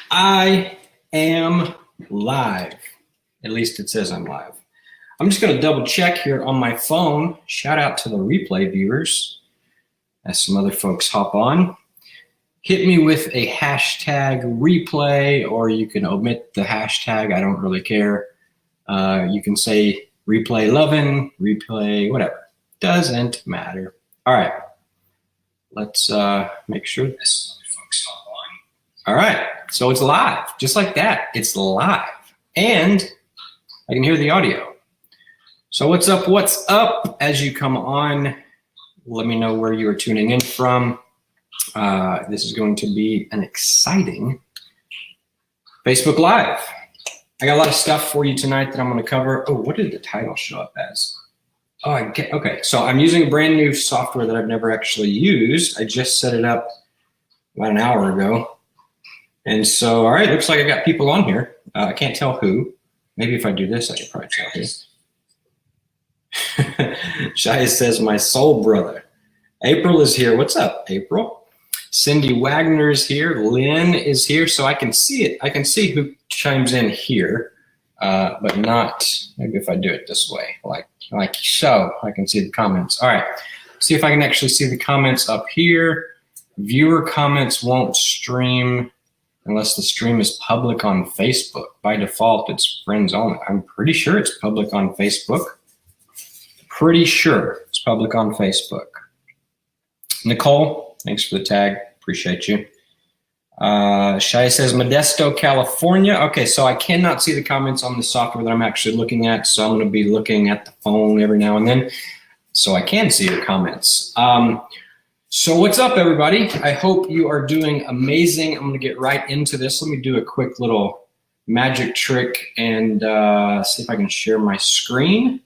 I am live. At least it says I'm live. I'm just going to double check here on my phone. Shout out to the replay viewers as some other folks hop on. Hit me with a hashtag replay, or you can omit the hashtag. I don't really care. You can say replay lovin', replay, whatever. Doesn't matter. All right. Let's make sure this other folks hop on. All right. So it's live, just like that. It's live. And I can hear the audio. So what's up? What's up? As you come on, let me know where you are tuning in from. This is going to be an exciting Facebook Live. I got a lot of stuff for you tonight that I'm going to cover. Oh, what did the title show up as? Oh, okay. So I'm using a brand new software that I've never actually used. I just set it up about an hour ago. And so, all right, looks like I got people on here. I can't tell who. Maybe if I do this, I can probably tell who. Shia says, my soul brother. April is here. What's up, April? Cindy Wagner's here. Lynn is here, so I can see it. I can see who chimes in here, but not, maybe if I do it this way, like so, I can see the comments. All right, see if I can actually see the comments up here. Viewer comments won't stream unless the stream is public on Facebook. By default, it's friends only. I'm pretty sure it's public on Facebook. Pretty sure it's public on Facebook. Nicole, thanks for the tag. Appreciate you. Shai says Modesto, California. Okay, so I cannot see the comments on the software that I'm actually looking at, so I'm going to be looking at the phone every now and then so I can see the comments. So what's up, everybody? I hope you are doing amazing. I'm going to get right into this. Let me do a quick little magic trick and see if I can share my screen.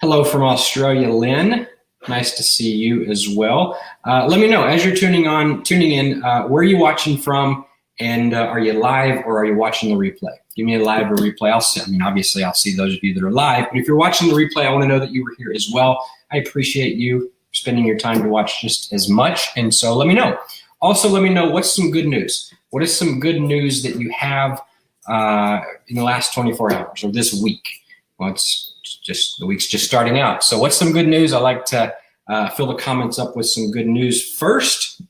Hello from Australia, Lynn. Nice to see you as well. Let me know as you're tuning in, where are you watching from, and are you live or are you watching the replay? Give me a live or replay. Obviously I'll see those of you that are live, but if you're watching the replay, I want to know that you were here as well. I appreciate you spending your time to watch just as much, and so let me know. Also, let me know what's some good news. What is some good news that you have in the last 24 hours or this week? Well, the week's just starting out. So what's some good news? I like to fill the comments up with some good news first.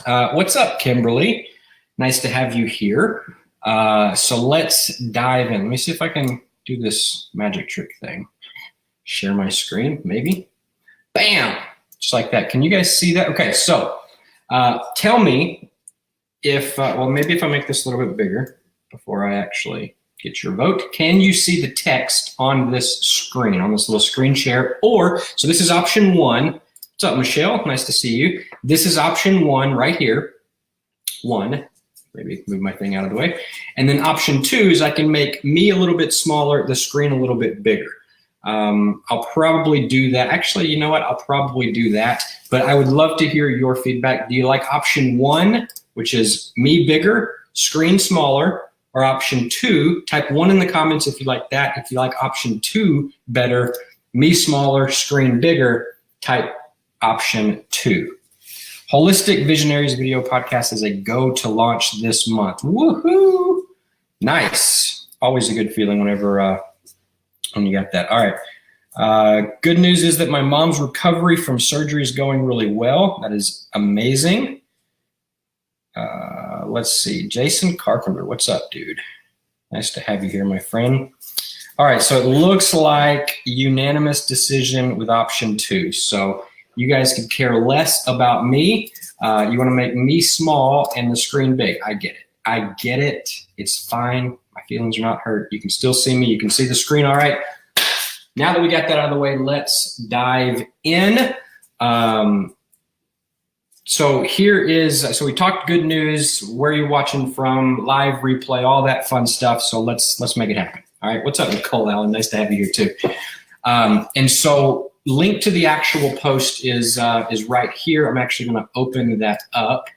What's up, Kimberly? Nice to have you here. So let's dive in. Let me see if I can do this magic trick thing. Share my screen, maybe. Bam! Just like that. Can you guys see that? Okay, so tell me if, maybe if I make this a little bit bigger before I actually get your vote. Can you see the text on this screen, on this little screen share? Or, so this is option one. What's up, Michelle? Nice to see you. This is option one right here. One, maybe move my thing out of the way. And then option two is I can make me a little bit smaller, the screen a little bit bigger. I'll probably do that. Actually, you know what? I'll probably do that, but I would love to hear your feedback. Do you like option one, which is me bigger, screen smaller, or option two? Type one in the comments if you like that. If you like option two better, me smaller, screen bigger, type option two. Holistic Visionaries video podcast is a go to launch this month. Woohoo! Nice. Always a good feeling whenever when you got that. All right. Good news is that my mom's recovery from surgery is going really well. That is amazing. Let's see. Jason Carpenter, what's up, dude? Nice to have you here, my friend. All right, so it looks like unanimous decision with option two. So you guys could care less about me. You want to make me small and the screen big. I get it. I get it. It's fine. My feelings are not hurt. You can still see me. You can see the screen. All right. Now that we got that out of the way, let's dive in. So here is, so we talked good news, where you're watching from, live replay, all that fun stuff. So let's make it happen. All right. What's up, Nicole Allen? Nice to have you here too. And so link to the actual post is right here. I'm actually going to open that up.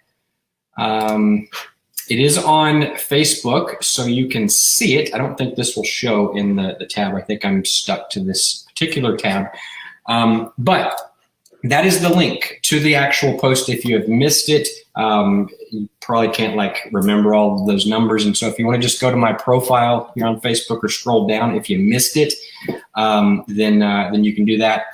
It is on Facebook, so you can see it. I don't think this will show in the tab. I think I'm stuck to this particular tab. But that is the link to the actual post. If you have missed it, You probably can't like remember all of those numbers. And so if you want to just go to my profile here on Facebook or scroll down, if you missed it, then you can do that.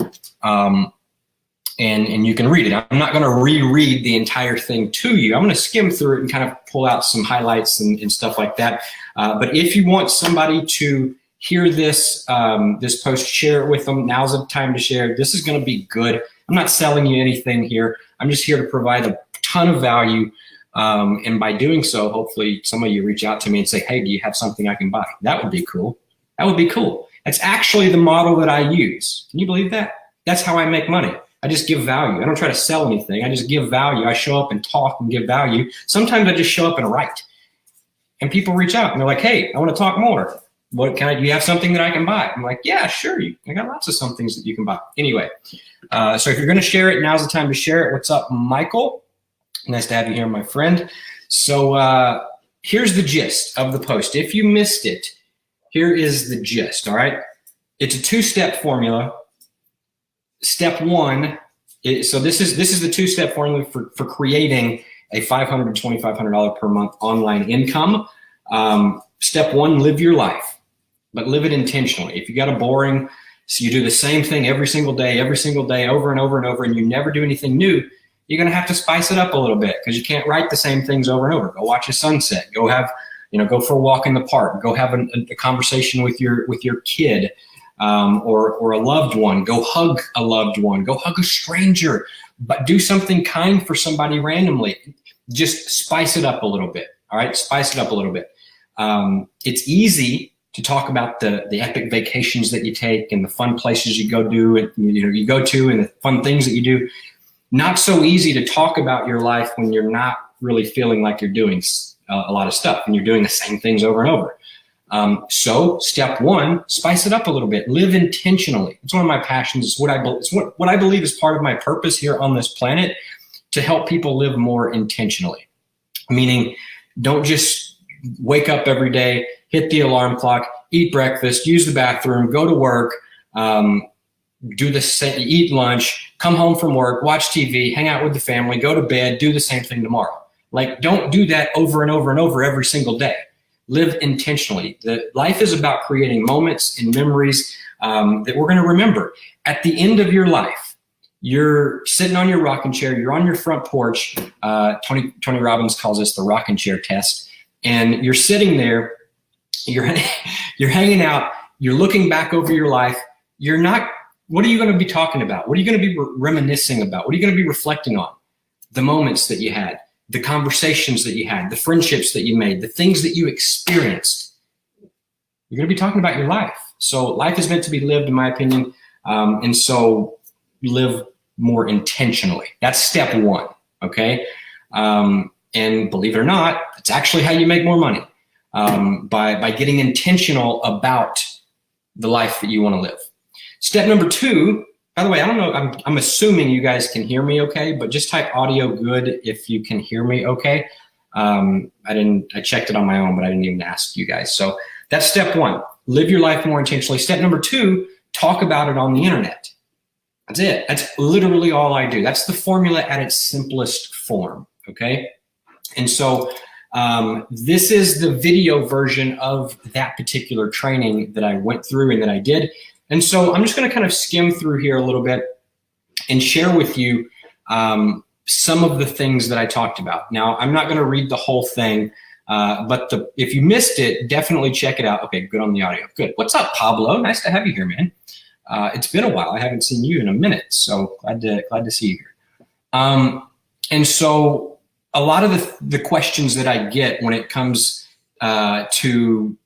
And you can read it. I'm not going to reread the entire thing to you. I'm going to skim through it and kind of pull out some highlights and stuff like that. But if you want somebody to hear this this post, share it with them. Now's the time to share. This is going to be good. I'm not selling you anything here. I'm just here to provide a ton of value. And by doing so, hopefully some of you reach out to me and say, hey, do you have something I can buy? That would be cool. That would be cool. That's actually the model that I use. Can you believe that? That's how I make money. I just give value. I don't try to sell anything. I just give value. I show up and talk and give value. Sometimes I just show up and write. And people reach out and they're like, hey, I want to talk more. What can I, do you have something that I can buy? I'm like, yeah, sure. I got lots of some things that you can buy. Anyway, so if you're going to share it, now's the time to share it. What's up, Michael? Nice to have you here, my friend. So here's the gist of the post. If you missed it, here is the gist, all right? It's a two-step formula. Step one, so this is the two-step formula for creating a $500 to $2,500 per month online income. Step one, live your life, but live it intentionally. If you got a boring, so you do the same thing every single day, over and over and over, and you never do anything new, you're going to have to spice it up a little bit because you can't write the same things over and over. Go watch a sunset. Go have, go for a walk in the park. Go have a conversation with your kid. Or a loved one. Go hug a loved one. Go hug a stranger. But do something kind for somebody randomly. Just spice it up a little bit. All right, spice it up a little bit. It's easy to talk about the epic vacations that you take and the fun places you go do and you go to and the fun things that you do. Not so easy to talk about your life when you're not really feeling like you're doing a lot of stuff and you're doing the same things over and over. So step one, spice it up a little bit. Live intentionally. It's one of my passions. It's what I believe is part of my purpose here on this planet, to help people live more intentionally. Meaning, don't just wake up every day, hit the alarm clock, eat breakfast, use the bathroom, go to work, do the same, eat lunch, come home from work, watch TV, hang out with the family, go to bed, do the same thing tomorrow. Like, don't do that over and over and over every single day. Live intentionally. Life is about creating moments and memories that we're going to remember. At the end of your life, you're sitting on your rocking chair, you're on your front porch. Tony Robbins calls this the rocking chair test. And you're sitting there, you're hanging out, you're looking back over your life. What are you going to be talking about? What are you going to be reminiscing about? What are you going to be reflecting on? The moments that you had, the conversations that you had, the friendships that you made, the things that you experienced. You're going to be talking about your life. So life is meant to be lived, in my opinion. And so live more intentionally. That's step one. Okay. And believe it or not, it's actually how you make more money, by getting intentional about the life that you want to live. Step number two, by the way, I don't know, I'm assuming you guys can hear me okay, but just type audio good if you can hear me okay. I checked it on my own, but I didn't even ask you guys. So that's step one, live your life more intentionally. Step number two, talk about it on the internet. That's it. That's literally all I do. That's the formula at its simplest form, okay? And so this is the video version of that particular training that I went through and that I did. And so I'm just going to kind of skim through here a little bit and share with you some of the things that I talked about. Now, I'm not going to read the whole thing, but if you missed it, definitely check it out. Okay, good on the audio. Good. What's up, Pablo? Nice to have you here, man. It's been a while. I haven't seen you in a minute, so glad to see you here. And so a lot of the questions that I get when it comes to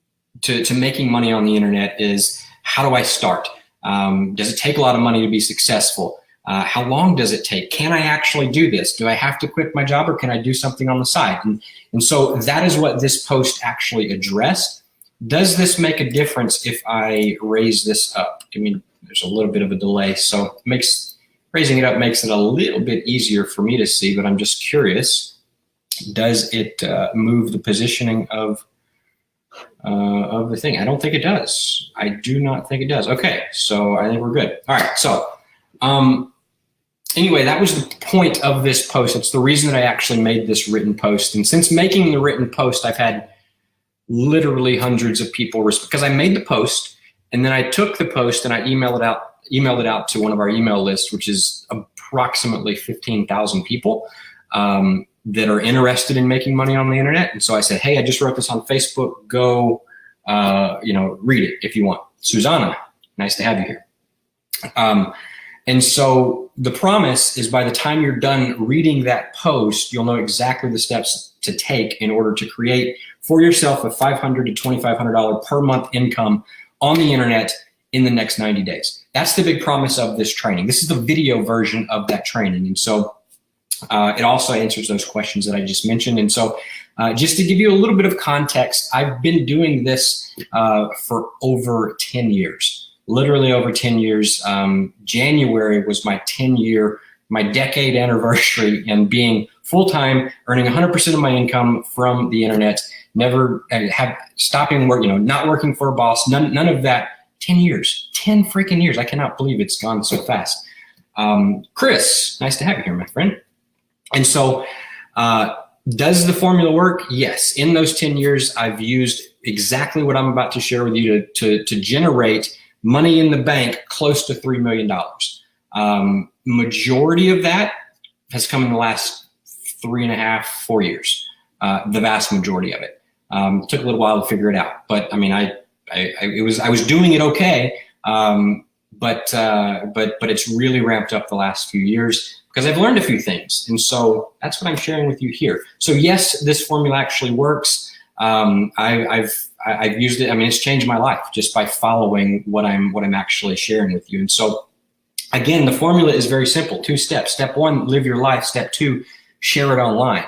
making money on the internet is, how do I start? Does it take a lot of money to be successful? How long does it take? Can I actually do this? Do I have to quit my job, or can I do something on the side? And so that is what this post actually addressed. Does this make a difference if I raise this up? I mean, there's a little bit of a delay, so raising it up makes it a little bit easier for me to see, but I'm just curious. Does it move the positioning of the thing? I don't think it does. I do not think it does. Okay, so I think we're good. All right, so anyway, that was the point of this post. It's the reason that I actually made this written post. And since making the written post, I've had literally hundreds of people because I made the post and then I took the post and I emailed it out to one of our email lists, which is approximately 15,000 people that are interested in making money on the internet. And so I said, hey, I just wrote this on Facebook. Go, read it if you want. Susanna, nice to have you here. And so the promise is by the time you're done reading that post, you'll know exactly the steps to take in order to create for yourself a $500 to $2,500 per month income on the internet in the next 90 days. That's the big promise of this training. This is the video version of that training. And so it also answers those questions that I just mentioned. And so just to give you a little bit of context, I've been doing this for over 10 years. Literally over 10 years. January was my my decade anniversary, and being full-time, earning 100% of my income from the internet, never stopping work, not working for a boss, none of that. 10 years, 10 freaking years. I cannot believe it's gone so fast. Chris, nice to have you here, my friend. And so does the formula work? Yes. In those 10 years, I've used exactly what I'm about to share with you to generate money in the bank close to $3 million. Majority of that has come in the last 3.5, 4 years. The vast majority of it. Took a little while to figure it out, but I mean, I was doing it okay. But it's really ramped up the last few years because I've learned a few things. And so that's what I'm sharing with you here. So yes, this formula actually works. I've used it. I mean, it's changed my life just by following what I'm actually sharing with you. And so again, the formula is very simple. 2 steps. Step 1, live your life. Step 2, share it online.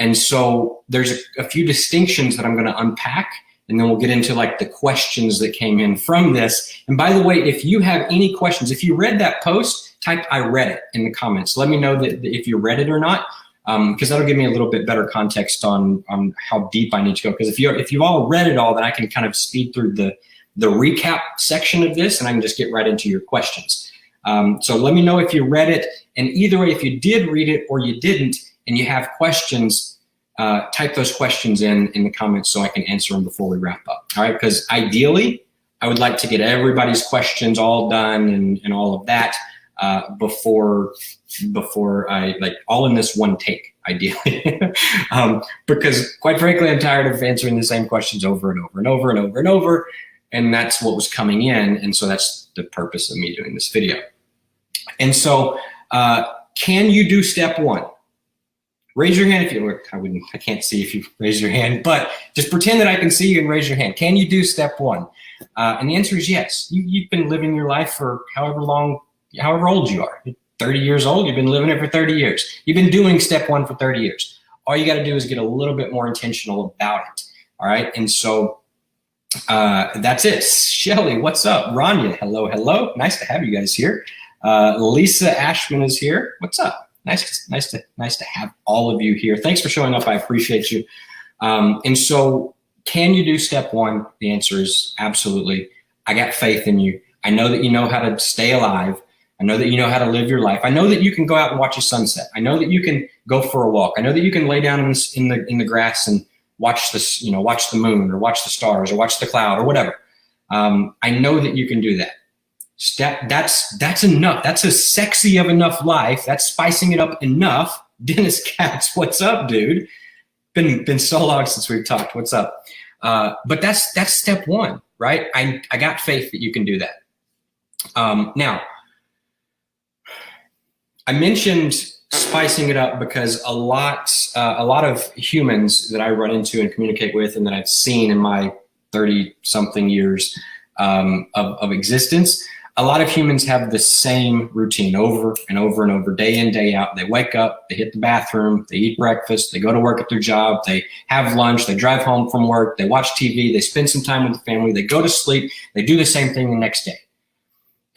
And so there's a few distinctions that I'm going to unpack, and then we'll get into like the questions that came in from this. And by the way, if you have any questions, if you read that post, type I read it in the comments. Let me know that if you read it or not, because that'll give me a little bit better context on how deep I need to go. Because if you've all read it all, then I can kind of speed through the recap section of this, and I can just get right into your questions. So let me know if you read it. And either way, if you did read it or you didn't, and you have questions, type those questions in the comments so I can answer them before we wrap up. All right, because ideally, I would like to get everybody's questions all done and all of that before I all in this one take, ideally. Because quite frankly, I'm tired of answering the same questions over and over and over and over and over, and that's what was coming in, and so that's the purpose of me doing this video. And so, can you do step 1? Raise your hand if you work. I can't see if you raise your hand, but just pretend that I can see you and raise your hand. Can you do step 1? And the answer is yes. You've been living your life for however old you are. You're 30 years old. You've been living it for 30 years. You've been doing step 1 for 30 years. All you got to do is get a little bit more intentional about it. All right. And so that's it. Shelly, what's up? Rania, hello, hello. Nice to have you guys here. Lisa Ashman is here. What's up? Nice to have all of you here. Thanks for showing up. I appreciate you. And so, can you do step 1? The answer is absolutely. I got faith in you. I know that you know how to stay alive. I know that you know how to live your life. I know that you can go out and watch a sunset. I know that you can go for a walk. I know that you can lay down in the grass and watch this, watch the moon or watch the stars or watch the cloud or whatever. I know that you can do that. That's enough. That's a sexy of enough life. That's spicing it up enough. Dennis Katz, what's up, dude? Been so long since we've talked. What's up? But that's step 1, right? I got faith that you can do that. Now, I mentioned spicing it up because a lot of humans that I run into and communicate with, and that I've seen in my 30-something years of existence. A lot of humans have the same routine over and over and over, day in, day out. They wake up, they hit the bathroom, they eat breakfast, they go to work at their job, they have lunch, they drive home from work, they watch TV, they spend some time with the family, they go to sleep, they do the same thing the next day.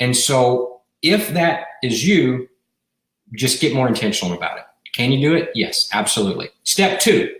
And so if that is you, just get more intentional about it. Can you do it? Yes, absolutely. Step 2,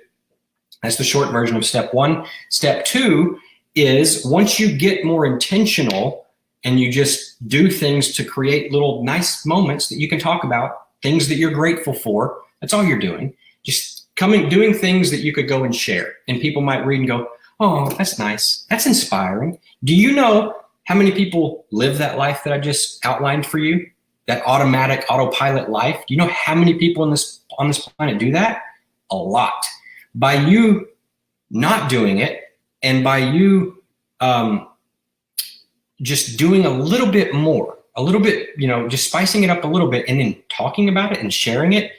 that's the short version of step 1. Step 2 is once you get more intentional and you just do things to create little nice moments that you can talk about, things that you're grateful for. That's all you're doing. Just doing things that you could go and share, and people might read and go, oh, that's nice. That's inspiring. Do you know how many people live that life that I just outlined for you? That automatic autopilot life? Do you know how many people on this planet do that? A lot. By you not doing it, and by you just doing a little bit more, a little bit, just spicing it up a little bit and then talking about it and sharing it,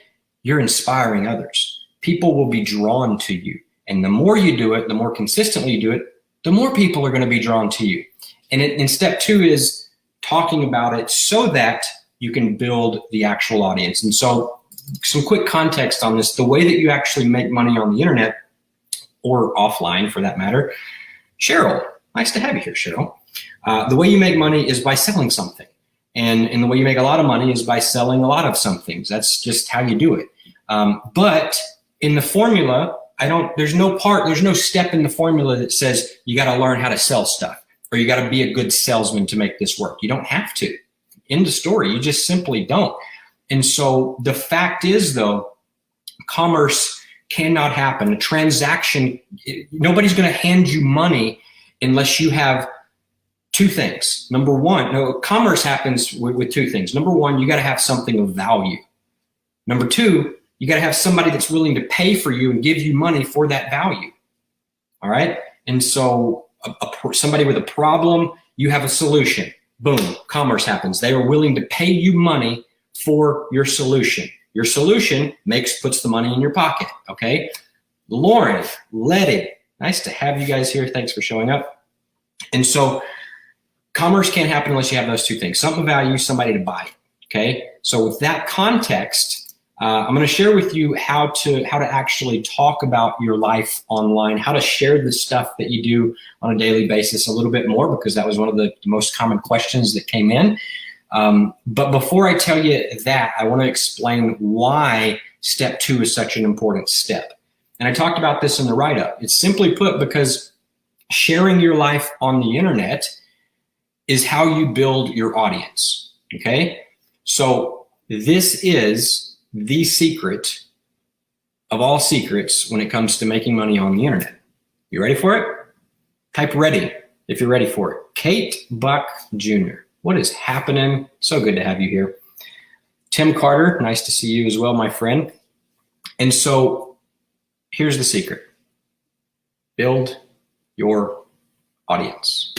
you're inspiring others. People will be drawn to you. And the more you do it, the more consistently you do it, the more people are going to be drawn to you. And step 2 is talking about it so that you can build the actual audience. And so some quick context on this, the way that you actually make money on the internet, or offline for that matter. Cheryl, nice to have you here, Cheryl. The way you make money is by selling something. And the way you make a lot of money is by selling a lot of some things. That's just how you do it. But in the formula, there's no step in the formula that says you got to learn how to sell stuff, or you got to be a good salesman to make this work. You don't have to. End of story. You just simply don't. And so the fact is, though, commerce cannot happen. A transaction, nobody's going to hand you money unless you have 2 things. Number one, commerce happens with 2 things. Number one, you got to have something of value. Number 2, you got to have somebody that's willing to pay for you and give you money for that value. All right. And so somebody with a problem, you have a solution. Boom, commerce happens. They are willing to pay you money for your solution. Your solution puts the money in your pocket. Okay. Lauren, Letty, nice to have you guys here. Thanks for showing up. And so commerce can't happen unless you have those 2 things: something of value, somebody to buy. Okay. So with that context, I'm going to share with you how to actually talk about your life online, how to share the stuff that you do on a daily basis a little bit more, because that was one of the most common questions that came in. But before I tell you that, I want to explain why step 2 is such an important step. And I talked about this in the write-up. It's simply put because sharing your life on the internet is how you build your audience. Okay? So this is the secret of all secrets when it comes to making money on the internet. You ready for it? Type ready if you're ready for it. Kate Buck Jr. What is happening? So good to have you here. Tim Carter, nice to see you as well, my friend. And so here's the secret. Build your audience.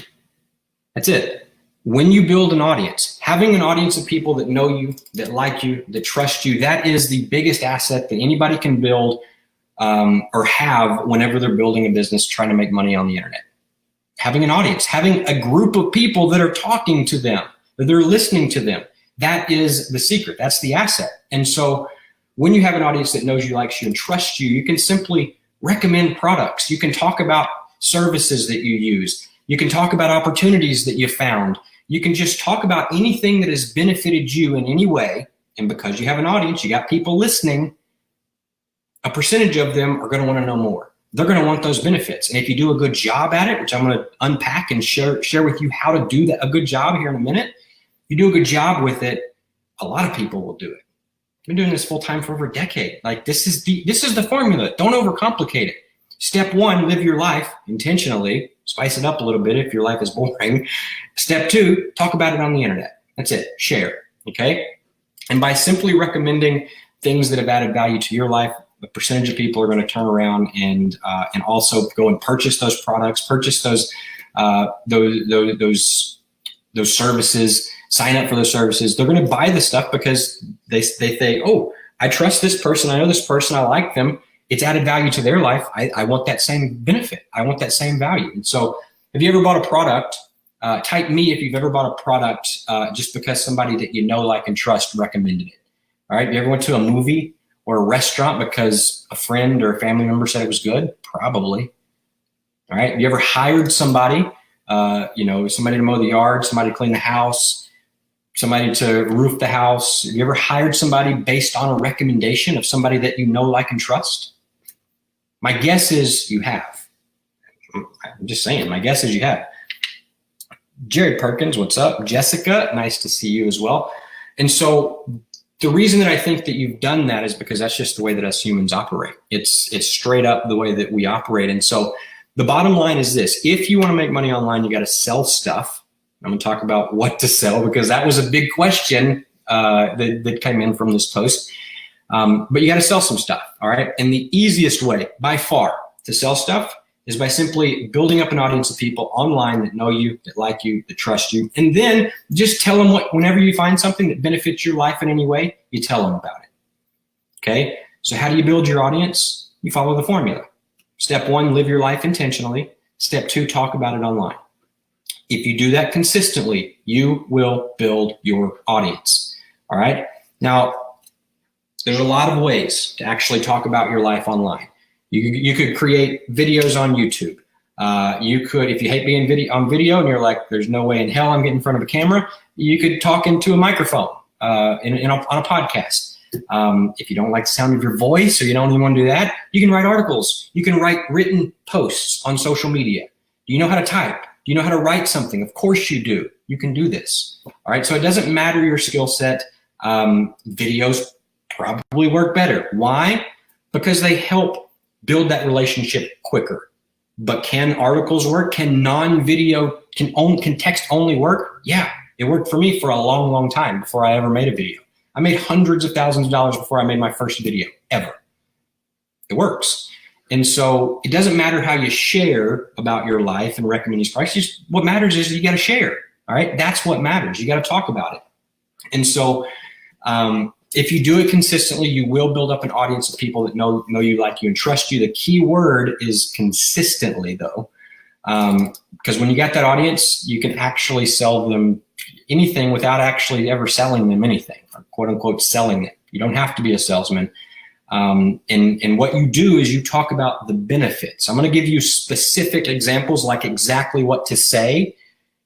That's it. When you build an audience, having an audience of people that know you, that like you, that trust you, that is the biggest asset that anybody can build or have whenever they're building a business trying to make money on the internet. Having an audience, having a group of people that are talking to them, that they're listening to them, that is the secret. That's the asset. And so when you have an audience that knows you, likes you, and trusts you, you can simply recommend products. You can talk about services that you use. You can talk about opportunities that you found. You can just talk about anything that has benefited you in any way. And because you have an audience, you got people listening, a percentage of them are going to want to know more. They're going to want those benefits. And if you do a good job at it, which I'm going to unpack and share with you how to do that, a good job here in a minute. If you do a good job with it, a lot of people will do it. I've been doing this full time for over a decade. Like this is the formula. Don't overcomplicate it. Step 1, live your life intentionally. Spice it up a little bit if your life is boring. Step 2, talk about it on the internet. That's it. Share. Okay. And by simply recommending things that have added value to your life, a percentage of people are going to turn around and also go and purchase those products, purchase those services, sign up for those services. They're going to buy the stuff because they say, oh, I trust this person. I know this person. I like them. It's added value to their life. I want that same benefit. I want that same value. And so have you ever bought a product? Type me if you've ever bought a product just because somebody that you know, like, and trust recommended it. All right. You ever went to a movie or a restaurant because a friend or a family member said it was good? Probably. All right. Have you ever hired somebody, somebody to mow the yard, somebody to clean the house, somebody to roof the house? Have you ever hired somebody based on a recommendation of somebody that you know, like, and trust? My guess is you have. I'm just saying, my guess is you have. Jerry Perkins, what's up? Jessica, nice to see you as well. And so the reason that I think that you've done that is because that's just the way that us humans operate. It's straight up the way that we operate. And so the bottom line is this: if you want to make money online, you got to sell stuff. I'm going to talk about what to sell because that was a big question that came in from this post. But you got to sell some stuff. All right. And the easiest way by far to sell stuff is by simply building up an audience of people online that know you, that like you, that trust you. And then just tell them whenever you find something that benefits your life in any way, you tell them about it. Okay. So how do you build your audience? You follow the formula. Step 1, live your life intentionally. Step 2, talk about it online. If you do that consistently, you will build your audience. All right. Now, there's a lot of ways to actually talk about your life online. You could create videos on YouTube. You could, if you hate being on video and you're like, there's no way in hell I'm getting in front of a camera, you could talk into a microphone on a podcast. If you don't like the sound of your voice or you don't even want to do that, you can write articles. You can write written posts on social media. Do you know how to type? Do you know how to write something? Of course you do. You can do this. All right. So it doesn't matter your skill set. Videos probably work better. Why? Because they help build that relationship quicker. But can articles work? Can non-video, can text only work? Yeah, it worked for me for a long, long time before I ever made a video. I made hundreds of thousands of dollars before I made my first video ever. It works. And so it doesn't matter how you share about your life and recommend these products. Just what matters is you got to share. All right. That's what matters. You got to talk about it. And so, if you do it consistently, you will build up an audience of people that know you, like you, and trust you. The key word is consistently, though, because when you got that audience, you can actually sell them anything without actually ever selling them anything, or quote unquote selling it. You don't have to be a salesman. And what you do is you talk about the benefits. I'm going to give you specific examples, like exactly what to say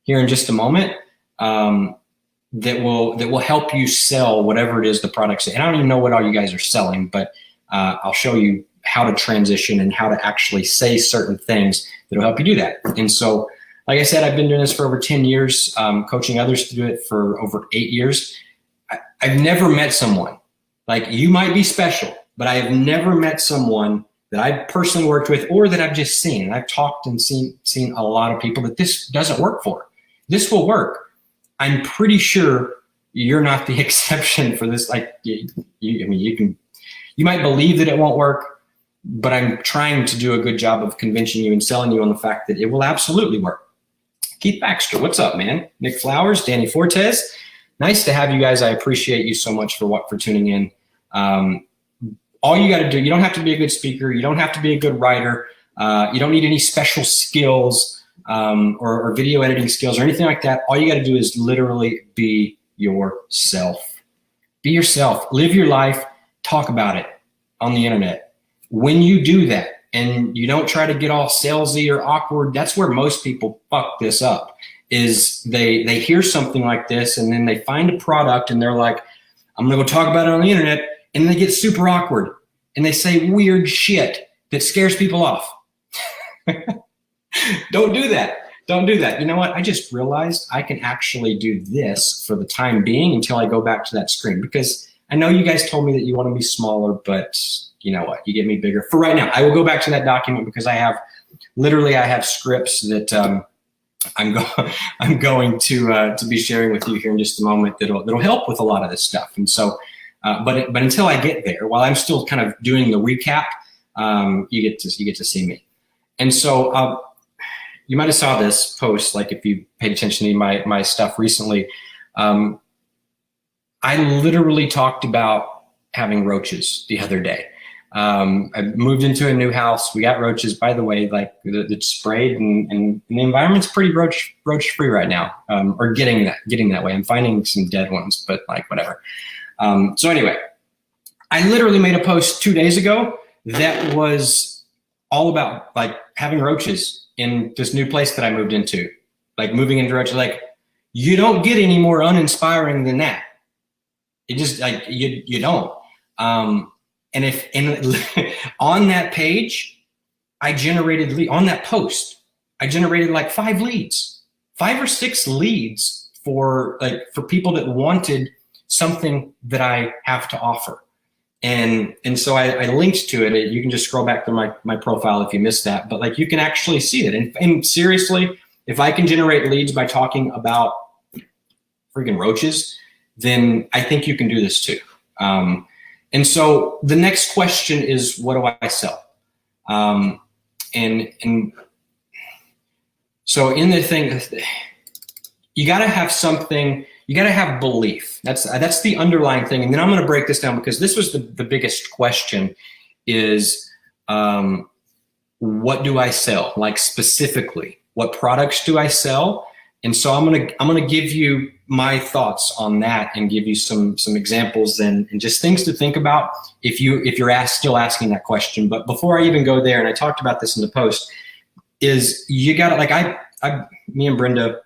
here in just a moment. That will help you sell whatever it is the products. And I don't even know what all you guys are selling, but I'll show you how to transition and how to actually say certain things that will help you do that. And so, like I said, I've been doing this for over 10 years, coaching others to do it for over 8 years. I've never met someone, like you might be special, but I have never met someone that I personally worked with or that I've just seen. And I've talked and seen a lot of people that this doesn't work for. This will work. I'm pretty sure you're not the exception for this. Like, you might believe that it won't work, but I'm trying to do a good job of convincing you and selling you on the fact that it will absolutely work. Keith Baxter, what's up, man? Nick Flowers, Danny Fortes. Nice to have you guys. I appreciate you so much for tuning in. All you got to do, you don't have to be a good speaker. You don't have to be a good writer. You don't need any special skills. Or video editing skills or anything like that. All you got to do is literally be yourself. Be yourself. Live your life. Talk about it on the internet. When you do that and you don't try to get all salesy or awkward, that's where most people fuck this up. Is they hear something like this and then they find a product and they're like, I'm going to go talk about it on the internet, and they get super awkward and they say weird shit that scares people off. Don't do that. Don't do that. You know what? I just realized I can actually do this for the time being until I go back to that screen, because I know you guys told me that you want to be smaller, but you know what? You get me bigger. For right now, I will go back to that document because I have scripts that I'm going to be sharing with you here in just a moment that'll help with a lot of this stuff. And so, but until I get there, while I'm still kind of doing the recap, you get to see me. And so, you might have saw this post, like if you paid attention to my stuff recently. I literally talked about having roaches the other day. I moved into a new house. We got roaches, by the way, like it's sprayed, and the environment's pretty roach free right now, or getting that way. I'm finding some dead ones, but like whatever. So anyway, I literally made a post 2 days ago that was all about like having roaches in this new place that I moved into, like moving into roaches. Like, you don't get any more uninspiring than that. It just like you don't. And on that page, on that post, I generated like 5 leads. 5 or 6 leads for people that wanted something that I have to offer. And so I linked to it. You can just scroll back to my profile if you missed that, but like you can actually see it. And seriously, if I can generate leads by talking about freaking roaches, then I think you can do this too. And so the next question is, what do I sell? And so in the thing, you got to have something. You got to have belief. That's the underlying thing. And then I'm going to break this down because this was the biggest question is, what do I sell? Like specifically, what products do I sell? And so I'm going to give you my thoughts on that and give you some examples and just things to think about if you're still asking that question. But before I even go there, and I talked about this in the post, is you got to, like me and Brenda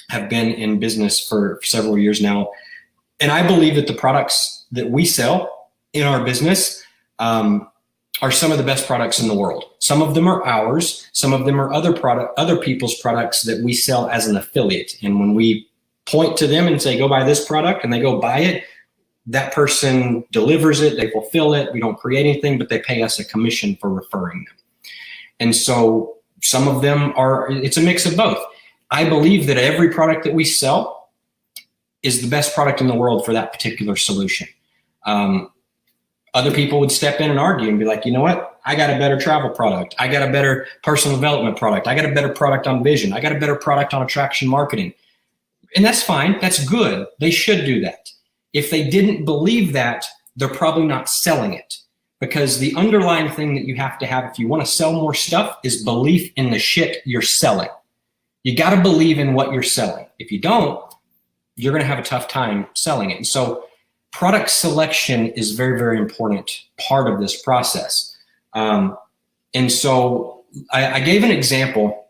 have been in business for several years now. And I believe that the products that we sell in our business are some of the best products in the world. Some of them are ours. Some of them are other people's products that we sell as an affiliate. And when we point to them and say, go buy this product, and they go buy it, that person delivers it, they fulfill it. We don't create anything, but they pay us a commission for referring them. And so some of them it's a mix of both. I believe that every product that we sell is the best product in the world for that particular solution. Other people would step in and argue and be like, you know what? I got a better travel product. I got a better personal development product. I got a better product on vision. I got a better product on attraction marketing. And that's fine. That's good. They should do that. If they didn't believe that, they're probably not selling it, because the underlying thing that you have to have if you want to sell more stuff is belief in the shit you're selling. You got to believe in what you're selling. If you don't, you're going to have a tough time selling it. And so product selection is very, very important part of this process. And so I gave an example,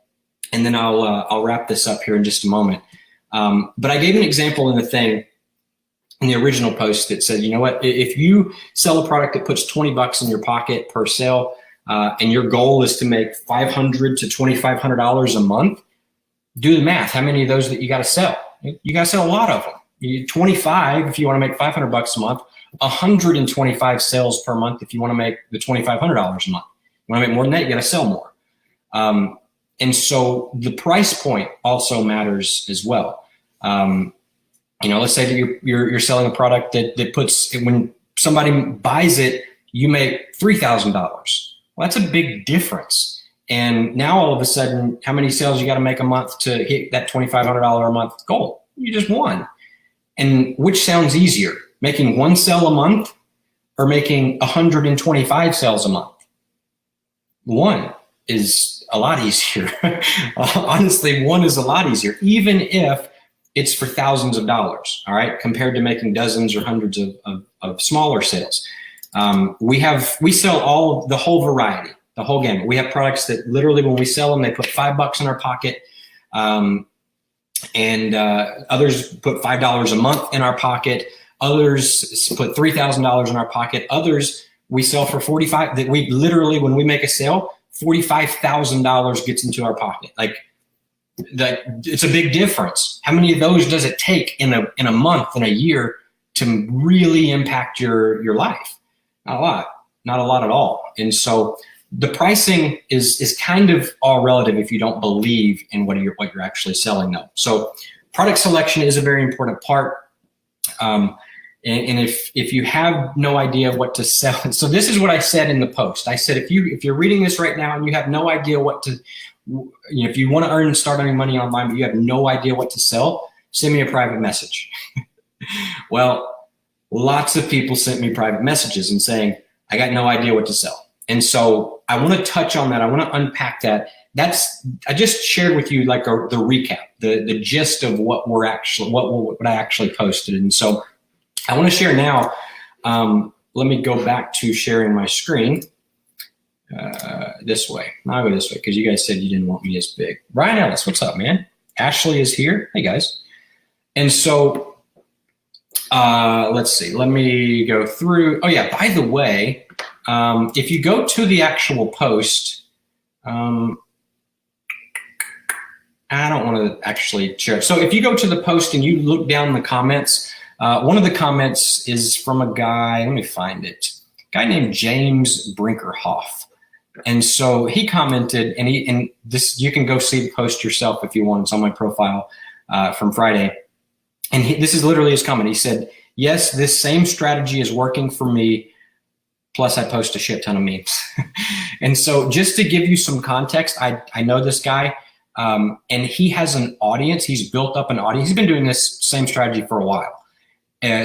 and then I'll wrap this up here in just a moment. But I gave an example in the original post that said, you know what, if you sell a product that puts $20 in your pocket per sale, and your goal is to make $500 to $2,500 a month, do the math. How many of those that you got to sell? You got to sell a lot of them. 25 if you want to make $500 a month, 125 sales per month if you want to make the $2,500 a month. You want to make more than that, you got to sell more. And so the price point also matters as well. Let's say that you're selling a product that puts, when somebody buys it, you make $3,000. Well, that's a big difference. And now all of a sudden, how many sales you got to make a month to hit that $2,500 a month goal? You just won. And which sounds easier, making 1 sale a month or making 125 sales a month? One is a lot easier. Honestly, one is a lot easier, even if it's for thousands of dollars, all right, compared to making dozens or hundreds of smaller sales. We sell the whole variety, the whole gamut. We have products that literally when we sell them, they put $5 in our pocket. And others put $5 a month in our pocket. Others put $3,000 in our pocket. Others we sell for $45,000. That we literally, when we make a sale, $45,000 gets into our pocket. Like it's a big difference. How many of those does it take in a month, in a year, to really impact your life? Not a lot at all. And so the pricing is kind of all relative if you don't believe in what you're actually selling, though. So product selection is a very important part. And if you have no idea what to sell, so this is what I said in the post. I said, if you're reading this right now and you have no idea what to, if you want to earn and start earning money online, but you have no idea what to sell, send me a private message. Well, lots of people sent me private messages and saying, I got no idea what to sell. And so I want to touch on that. I want to unpack that. I just shared with you like the recap, the gist of what I actually posted. And so I want to share now. Let me go back to sharing my screen this way. I'll go this way because you guys said you didn't want me as big. Ryan Ellis, what's up, man? Ashley is here. Hey, guys. And so let's see. Let me go through. Oh, yeah. By the way, if you go to the actual post, I don't want to actually share it. So if you go to the post and you look down the comments, one of the comments is from a guy, let me find it, a guy named James Brinkerhoff. And so he commented, and this, you can go see the post yourself if you want. It's on my profile from Friday. And this is literally his comment. He said, yes, this same strategy is working for me. Plus I post a shit ton of memes. And so just to give you some context, I know this guy, and he has an audience. He's built up an audience. He's been doing this same strategy for a while,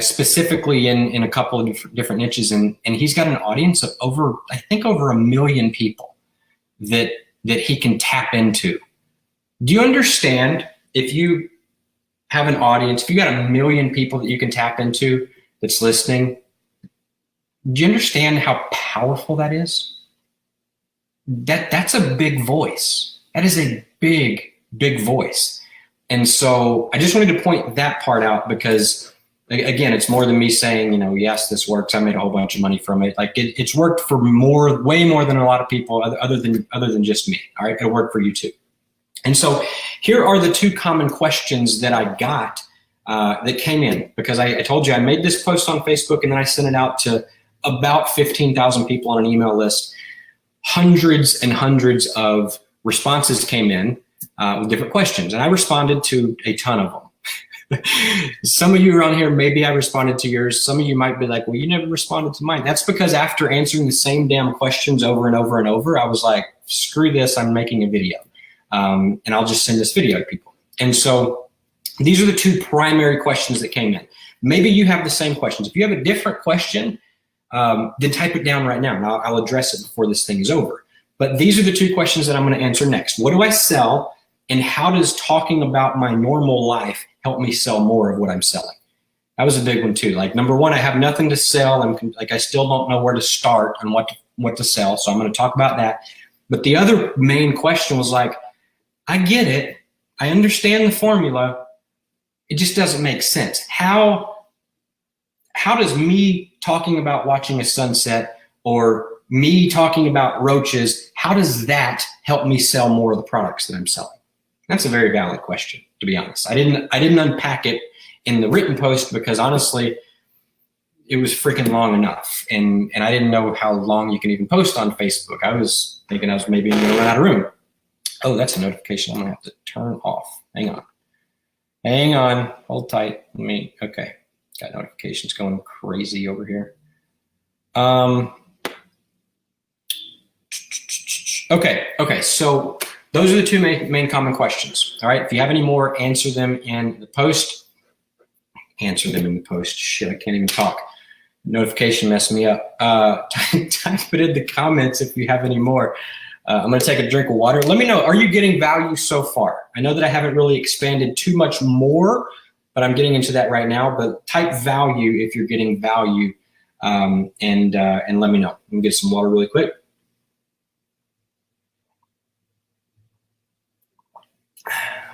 specifically in a couple of different niches. And he's got an audience of over 1 million people that he can tap into. Do you understand, if you have an audience, if you got 1 million people that you can tap into that's listening, do you understand how powerful that is? That's a big voice. That is a big, big voice. And so I just wanted to point that part out because, again, it's more than me saying, yes, this works. I made a whole bunch of money from it. Like it's worked for way more than a lot of people other than just me. All right, it'll work for you too. And so here are the 2 common questions that I got that came in, because I told you I made this post on Facebook and then I sent it out to about 15,000 people on an email list. Hundreds and hundreds of responses came in with different questions, and I responded to a ton of them. Some of you around here, maybe I responded to yours. Some of you might be like, well, you never responded to mine. That's because after answering the same damn questions over and over and over, I was like, screw this, I'm making a video. And I'll just send this video to people. And so these are the 2 primary questions that came in. Maybe you have the same questions. If you have a different question, then type it down right now, and I'll address it before this thing is over. But these are the 2 questions that I'm going to answer next. What do I sell, and how does talking about my normal life help me sell more of what I'm selling? That was a big one too. Like, number 1, I have nothing to sell. I still don't know where to start and what to sell. So I'm going to talk about that. But the other main question was like, I get it. I understand the formula. It just doesn't make sense. How does me talking about watching a sunset or me talking about roaches, how does that help me sell more of the products that I'm selling? That's a very valid question, to be honest. I didn't unpack it in the written post because honestly, it was freaking long enough. And I didn't know how long you can even post on Facebook. I was thinking I was maybe going to run out of room. Oh, that's a notification I'm going to have to turn off. Hang on. Hold tight. Okay. Got notifications going crazy over here. Okay. So those are the 2 main common questions. All right. If you have any more, answer them in the post. Shit, I can't even talk. Notification messed me up. Type it in the comments if you have any more. I'm going to take a drink of water. Let me know, are you getting value so far? I know that I haven't really expanded too much more, but I'm getting into that right now. But type value if you're getting value, and let me know. Let me get some water really quick.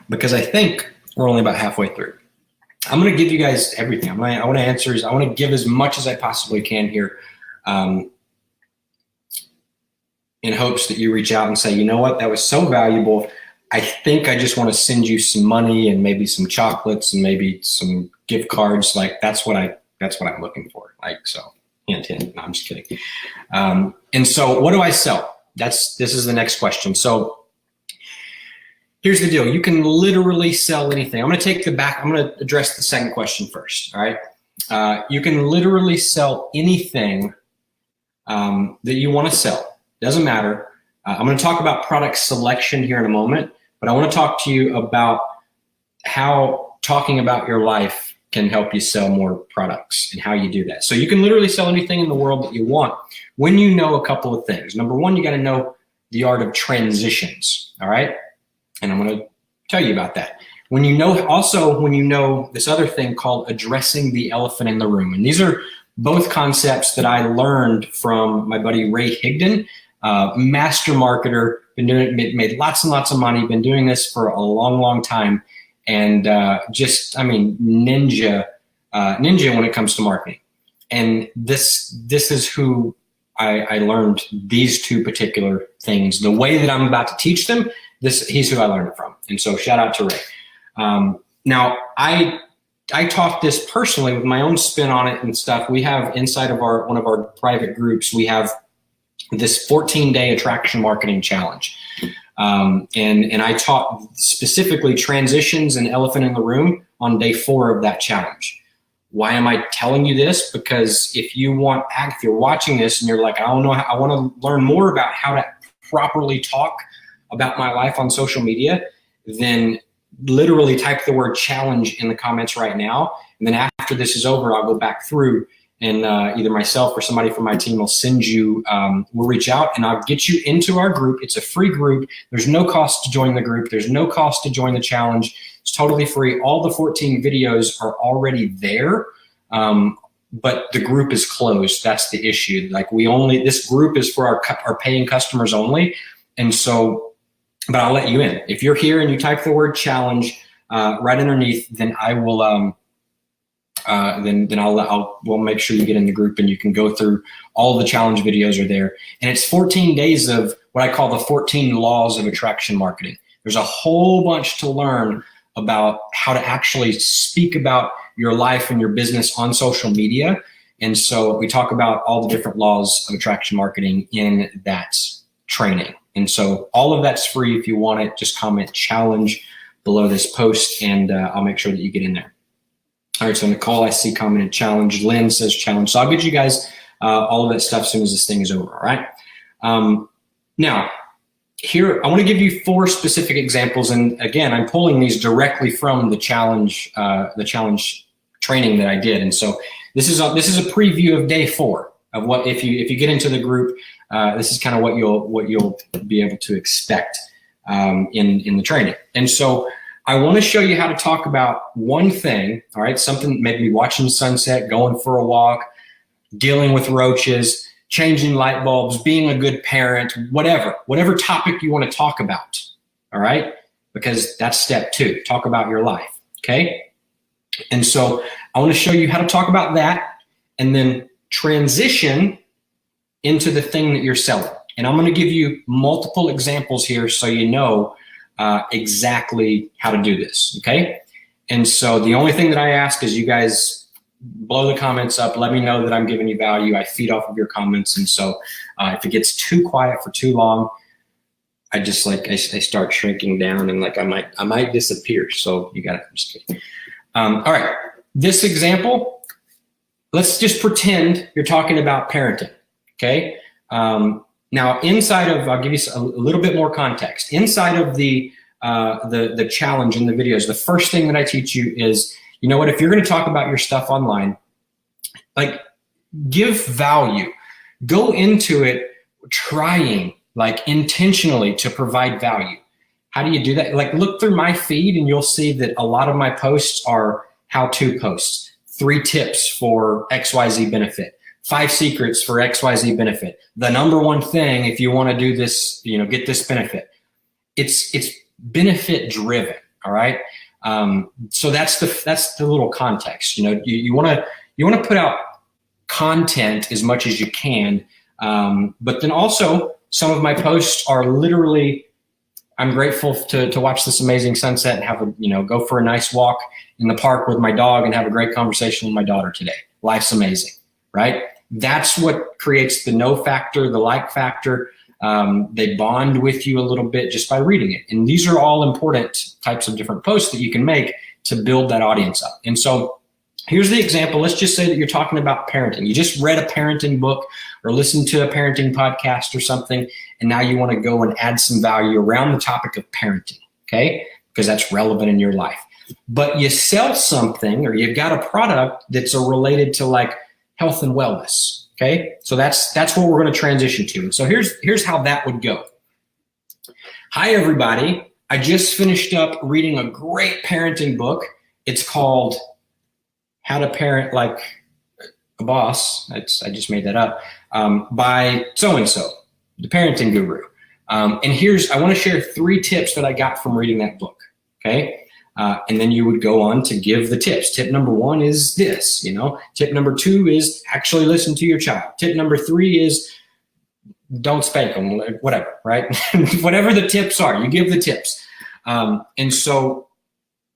Because I think we're only about halfway through. I'm going to give you guys everything. I want to give as much as I possibly can here, in hopes that you reach out and say, you know what, that was so valuable. I think I just want to send you some money and maybe some chocolates and maybe some gift cards. Like that's what I'm looking for. Like, so hint, hint. No, I'm just kidding. And so what do I sell? This is the next question. So here's the deal. You can literally sell anything. I'm going to address the second question first. All right. You can literally sell anything that you want to sell. Doesn't matter. I'm going to talk about product selection here in a moment, but I want to talk to you about how talking about your life can help you sell more products and how you do that. So you can literally sell anything in the world that you want when you know a couple of things. Number 1, you got to know the art of transitions. All right. And I'm going to tell you about that. When you know this other thing called addressing the elephant in the room. And these are both concepts that I learned from my buddy Ray Higdon, master marketer, been doing it, made lots and lots of money, been doing this for a long, long time. And ninja when it comes to marketing. And this is who I learned these 2 particular things, the way that I'm about to teach them he's who I learned it from. And so shout out to Ray. Now I taught this personally with my own spin on it and stuff. We have inside of one of our private groups, we have this 14-day attraction marketing challenge. And I taught specifically transitions and elephant in the room on day 4 of that challenge. Why am I telling you this? Because if you're watching this and you're like, I don't know, I want to learn more about how to properly talk about my life on social media, then literally type the word challenge in the comments right now. And then after this is over, I'll go back through and either myself or somebody from my team will send you, we'll reach out and I'll get you into our group. It's a free group. There's no cost to join the group. There's no cost to join the challenge. It's totally free. All the 14 videos are already there, but the group is closed. That's the issue. Like this group is for our paying customers only. And so, but I'll let you in. If you're here and you type the word challenge right underneath, then I will, we'll make sure you get in the group and you can go through all the challenge videos are there. And it's 14 days of what I call the 14 laws of attraction marketing. There's a whole bunch to learn about how to actually speak about your life and your business on social media. And so we talk about all the different laws of attraction marketing in that training. And so all of that's free. If you want it, just comment challenge below this post and I'll make sure that you get in there. All right, so Nicole, I see commented challenge. Lynn says challenge. So I'll get you guys all of that stuff as soon as this thing is over, all right? Now, here, I want to give you 4 specific examples. And again, I'm pulling these directly from the challenge training that I did. And so this is a preview of day 4 of what, if you get into the group, this is kind of what you'll be able to expect in the training. And so I want to show you how to talk about one thing, all right? Something, maybe watching sunset, going for a walk, dealing with roaches, changing light bulbs, being a good parent, whatever topic you want to talk about, all right? Because that's step 2, talk about your life, okay? And so I want to show you how to talk about that and then transition into the thing that you're selling. And I'm going to give you multiple examples here so you know exactly how to do this, okay? And so the only thing that I ask is you guys blow the comments up, let me know that I'm giving you value. I feed off of your comments. And so if it gets too quiet for too long, I start shrinking down and like I might disappear. So you got it. Just kidding. All right, this example, let's just pretend you're talking about parenting, okay? Now, inside of, I'll give you a little bit more context. Inside of the challenge in the videos, the first thing that I teach you is, you know what, if you're going to talk about your stuff online, like give value. Go into it trying, like intentionally to provide value. How do you do that? Like look through my feed and you'll see that a lot of my posts are how-to posts. 3 tips for XYZ benefit. 5 secrets for XYZ benefit. The number one thing if you want to do this, get this benefit. It's benefit driven, all right? So that's the little context. You want to put out content as much as you can, but then also some of my posts are literally, I'm grateful to watch this amazing sunset and have go for a nice walk in the park with my dog and have a great conversation with my daughter today. Life's amazing, right? That's what creates the know factor, the like factor. They bond with you a little bit just by reading it. And these are all important types of different posts that you can make to build that audience up. And so here's the example. Let's just say that you're talking about parenting. You just read a parenting book or listened to a parenting podcast or something, and now you want to go and add some value around the topic of parenting, okay? Because that's relevant in your life. But you sell something or you've got a product that's related to like health and wellness, okay? So that's what we're going to transition to. So here's how that would go. Hi, everybody. I just finished up reading a great parenting book. It's called How to Parent Like a Boss. I just made that up, by so-and-so, the parenting guru. And I want to share 3 tips that I got from reading that book, okay? And then you would go on to give the tips. Tip number 1 is this, Tip number 2 is actually listen to your child. Tip number 3 is don't spank them, whatever, right? Whatever the tips are, you give the tips. And so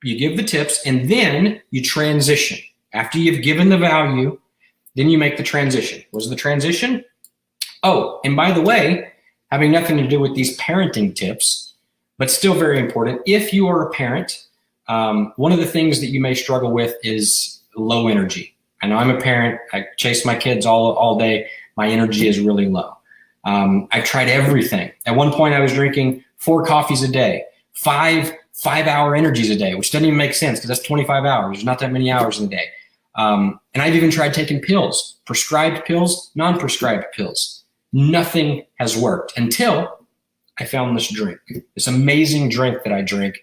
you give the tips and then you transition. After you've given the value, then you make the transition. What's the transition? Oh, and by the way, having nothing to do with these parenting tips, but still very important. If you are a parent, one of the things that you may struggle with is low energy. I know I'm a parent. I chase my kids all day. My energy is really low. I've tried everything. At one point, I was drinking 4 coffees a day, 5-hour energies a day, which doesn't even make sense because that's 25 hours. There's not that many hours in a day. And I've even tried taking pills, prescribed pills, non-prescribed pills. Nothing has worked until I found this drink, this amazing drink that I drink,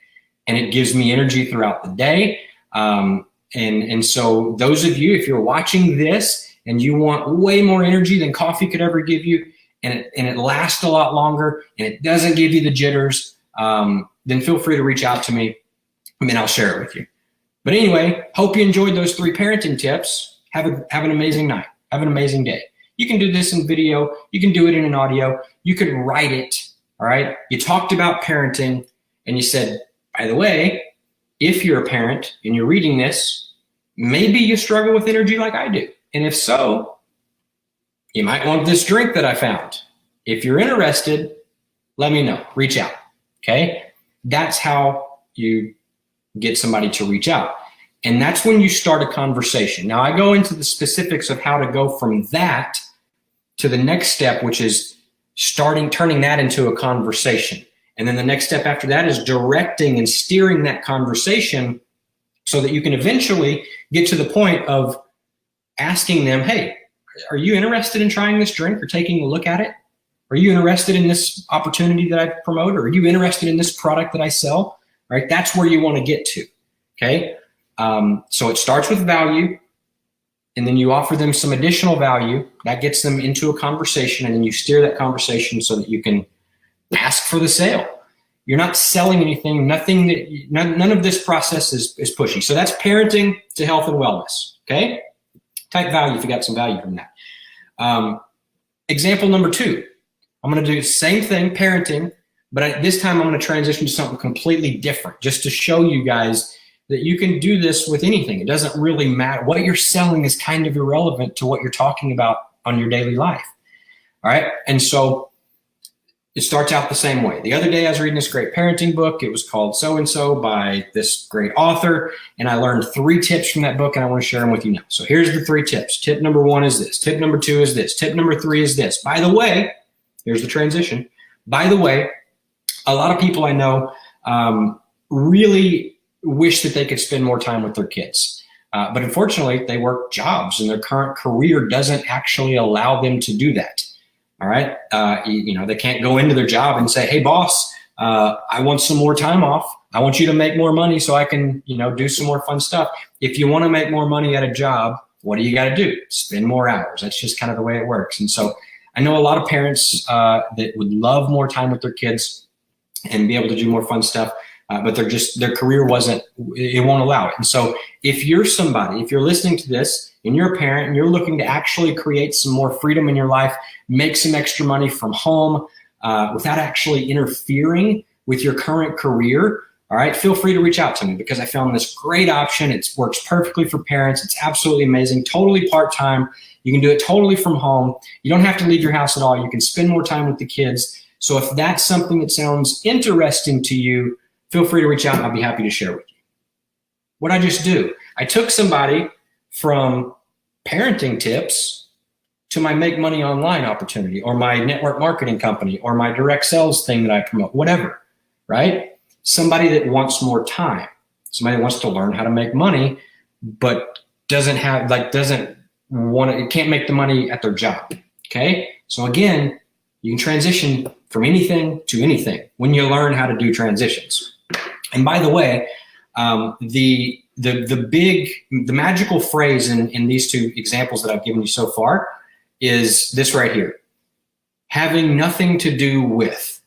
and it gives me energy throughout the day. And so those of you, if you're watching this and you want way more energy than coffee could ever give you, and it lasts a lot longer and it doesn't give you the jitters, then feel free to reach out to me and then I'll share it with you. But anyway, hope you enjoyed those 3 parenting tips. Have an amazing night. Have an amazing day. You can do this in video. You can do it in an audio. You can write it. All right. You talked about parenting and you said, by the way, if you're a parent and you're reading this, maybe you struggle with energy like I do. And if so, you might want this drink that I found. If you're interested, let me know. Reach out. Okay. That's how you get somebody to reach out. And that's when you start a conversation. Now, I go into the specifics of how to go from that to the next step, which is turning that into a conversation. And then the next step after that is directing and steering that conversation so that you can eventually get to the point of asking them, hey, are you interested in trying this drink or taking a look at it? Are you interested in this opportunity that I promote? Or are you interested in this product that I sell? Right? That's where you want to get to. Okay. So it starts with value, and then you offer them some additional value that gets them into a conversation, and then you steer that conversation so that you can ask for the sale. You're not selling anything. None of this process is pushy. So that's parenting to health and wellness. Okay. Type value if you got some value from that. Example number 2. I'm going to do the same thing, parenting, but this time I'm going to transition to something completely different just to show you guys that you can do this with anything. It doesn't really matter. What you're selling is kind of irrelevant to what you're talking about on your daily life. All right. And so it starts out the same way. The other day I was reading this great parenting book. It was called So-and-So by this great author. And I learned 3 tips from that book, and I want to share them with you now. So here's the 3 tips. Tip number 1 is this. Tip number 2 is this. Tip number 3 is this. By the way, here's the transition. By the way, a lot of people I know really wish that they could spend more time with their kids. But unfortunately, they work jobs and their current career doesn't actually allow them to do that. All right. They can't go into their job and say, hey, boss, I want some more time off. I want you to make more money so I can, do some more fun stuff. If you want to make more money at a job, what do you got to do? Spend more hours. That's just kind of the way it works. And so I know a lot of parents that would love more time with their kids and be able to do more fun stuff. But their career it won't allow it. And so if you're listening to this and you're a parent and you're looking to actually create some more freedom in your life, make some extra money from home without actually interfering with your current career, all right, feel free to reach out to me because I found this great option. It works perfectly for parents. It's absolutely amazing, totally part-time. You can do it totally from home. You don't have to leave your house at all. You can spend more time with the kids. So if that's something that sounds interesting to you, feel free to reach out and I'll be happy to share with you. What I just do, I took somebody from parenting tips to my make money online opportunity or my network marketing company or my direct sales thing that I promote, whatever, right? Somebody that wants more time, somebody that wants to learn how to make money, but can't make the money at their job. Okay. So again, you can transition from anything to anything when you learn how to do transitions. And by the way, the magical phrase in these 2 examples that I've given you so far is this right here: having nothing to do with.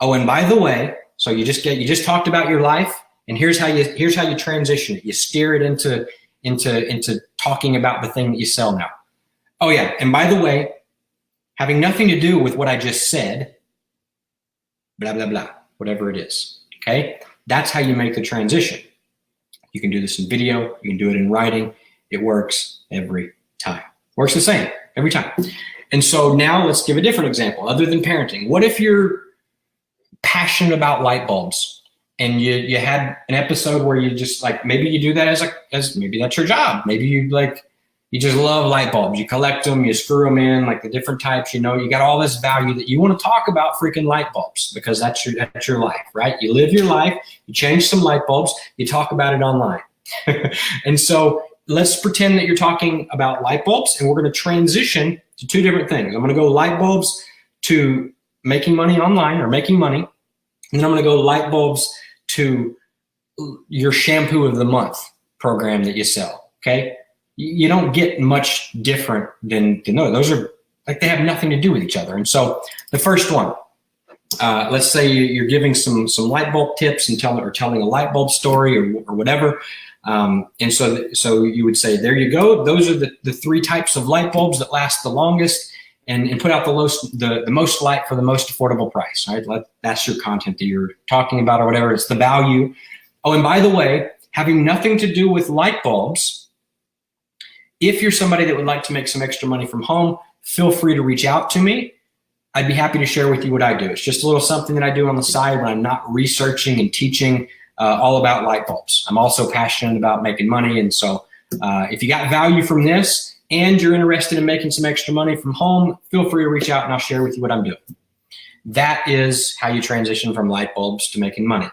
Oh, and by the way, so you just talked about your life, and here's how you transition it. You steer it into talking about the thing that you sell now. Oh yeah, and by the way, having nothing to do with what I just said, blah, blah, blah, whatever it is. Okay. That's how you make the transition. You can do this in video. You can do it in writing. It works every time. Works the same every time. And so now let's give a different example other than parenting. What if you're passionate about light bulbs and you had an episode where you just like, maybe you do that as maybe that's your job. Maybe you just love light bulbs. You collect them, you screw them in, like the different types, you got all this value that you want to talk about freaking light bulbs because that's your life, right? You live your life, you change some light bulbs, you talk about it online. And so let's pretend that you're talking about light bulbs and we're going to transition to two different things. I'm going to go light bulbs to making money online or making money. And then I'm going to go light bulbs to your shampoo of the month program that you sell. Okay. You don't get much different than those are like, they have nothing to do with each other. And so the first one, let's say you're giving some light bulb tips and telling a light bulb story or whatever. And so you would say, there you go. Those are the three types of light bulbs that last the longest and put out the most light for the most affordable price, right? That's your content that you're talking about or whatever. It's the value. Oh, and by the way, having nothing to do with light bulbs, if you're somebody that would like to make some extra money from home, feel free to reach out to me. I'd be happy to share with you what I do. It's just a little something that I do on the side when I'm not researching and teaching all about light bulbs. I'm also passionate about making money. And so if you got value from this and you're interested in making some extra money from home, feel free to reach out and I'll share with you what I'm doing. That is how you transition from light bulbs to making money.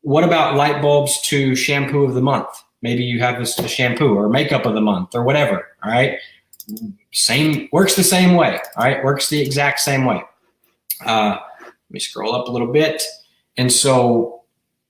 What about light bulbs to shampoo of the month? Maybe you have a shampoo or makeup of the month or whatever. All right. Works the same way. All right. Works the exact same way. Let me scroll up a little bit. And so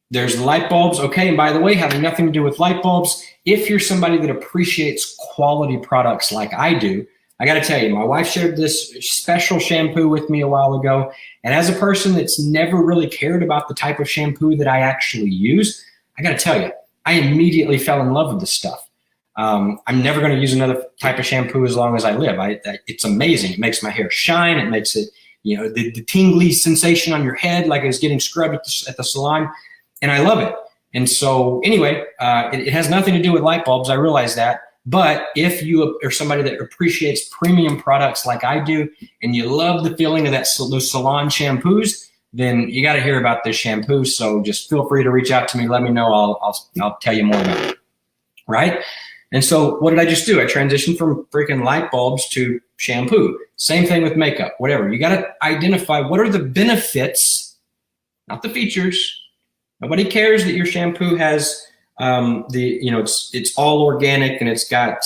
there's light bulbs. Okay. And by the way, having nothing to do with light bulbs, if you're somebody that appreciates quality products like I do, I got to tell you, my wife shared this special shampoo with me a while ago. And as a person that's never really cared about the type of shampoo that I actually use, I got to tell you, I immediately fell in love with this stuff. I'm never going to use another type of shampoo as long as I live. It's amazing. It makes my hair shine. It makes it, the tingly sensation on your head like it's getting scrubbed at the salon. And I love it. And so anyway, it has nothing to do with light bulbs. I realize that. But if you are somebody that appreciates premium products like I do, and you love the feeling of those salon shampoos, then you got to hear about this shampoo. So just feel free to reach out to me. Let me know. I'll tell you more about it. Right. And so what did I just do? I transitioned from freaking light bulbs to shampoo. Same thing with makeup, whatever. You got to identify what are the benefits, not the features. Nobody cares that your shampoo has it's all organic and it's got,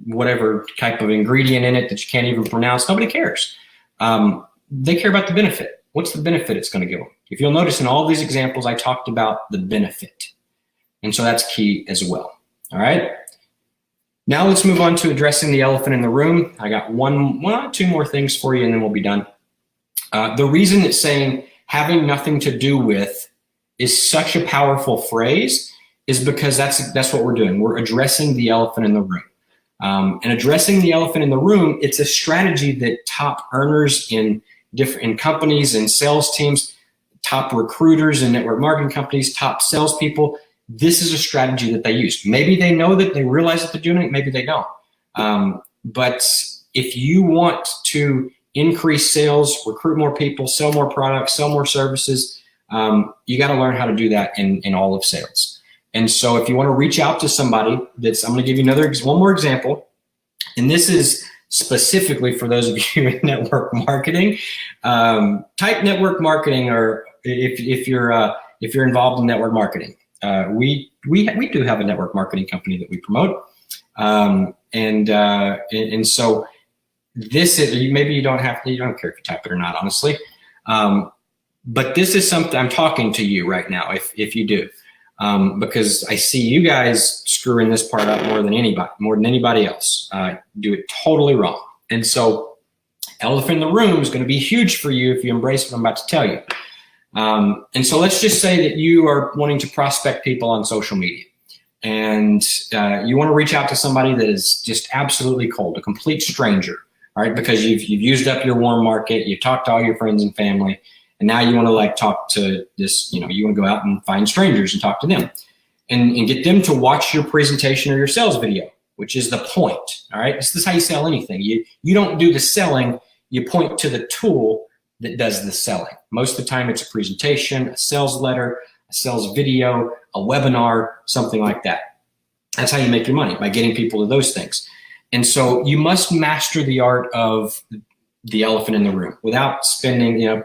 whatever type of ingredient in it that you can't even pronounce. Nobody cares. They care about the benefit. What's the benefit it's going to give them? If you'll notice in all these examples, I talked about the benefit. And so that's key as well. All right. Now let's move on to addressing the elephant in the room. I got two more things for you and then we'll be done. The reason that saying having nothing to do with is such a powerful phrase is because that's what we're doing. We're addressing the elephant in the room. And addressing the elephant in the room, it's a strategy that top earners in companies and sales teams, top recruiters and network marketing companies, top salespeople, this is a strategy that they use. Maybe they know that, they realize that they're doing it, maybe they don't. But if you want to increase sales, recruit more people, sell more products, sell more services, you got to learn how to do that in all of sales. And so if you want to reach out to somebody I'm going to give you one more example. And this is specifically for those of you in network marketing. Type network marketing, or if you're involved in network marketing. We do have a network marketing company that we promote. And so this is, maybe you don't care if you type it or not, honestly. But this is something I'm talking to you right now, if you do, because I see you guys screwing this part up more than anybody else. Do it totally wrong. And so elephant in the room is going to be huge for you if you embrace what I'm about to tell you. And so let's just say that you are wanting to prospect people on social media. and you want to reach out to somebody that is just absolutely cold, a complete stranger, all right? Because you've used up your warm market, you've talked to all your friends and family, and now you want to like talk to this, you want to go out and find strangers and talk to them and get them to watch your presentation or your sales video, which is the point, all right? This is how you sell anything. You don't do the selling, you point to the tool that does the selling. Most of the time it's a presentation, a sales letter, a sales video, a webinar, something like that. That's how you make your money, by getting people to those things. And so you must master the art of the elephant in the room without spending, you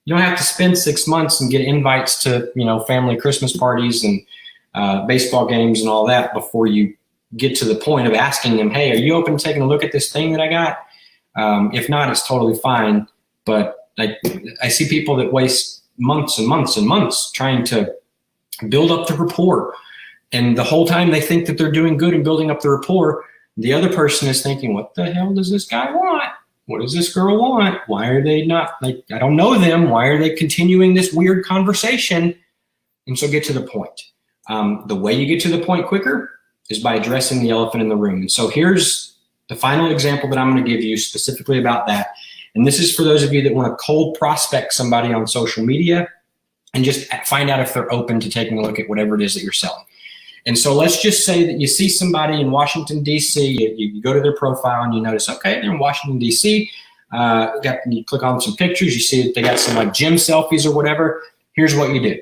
don't have to spend 6 months and get invites to, family Christmas parties and baseball games and all that before you get to the point of asking them, hey, are you open to taking a look at this thing that I got? If not, it's totally fine. But I see people that waste months and months and months trying to build up the rapport. And the whole time they think that they're doing good and building up the rapport, the other person is thinking, what the hell does this guy want? What does this girl want? Why are they not, I don't know them. Why are they continuing this weird conversation? And so get to the point. The way you get to the point quicker is by addressing the elephant in the room. And so here's the final example that I'm going to give you specifically about that. And this is for those of you that want to cold prospect somebody on social media and just find out if they're open to taking a look at whatever it is that you're selling. And so let's just say that you see somebody in Washington, D.C., you go to their profile and you notice, okay, they're in Washington, D.C., you click on some pictures, you see that they got some like gym selfies or whatever. Here's what you do.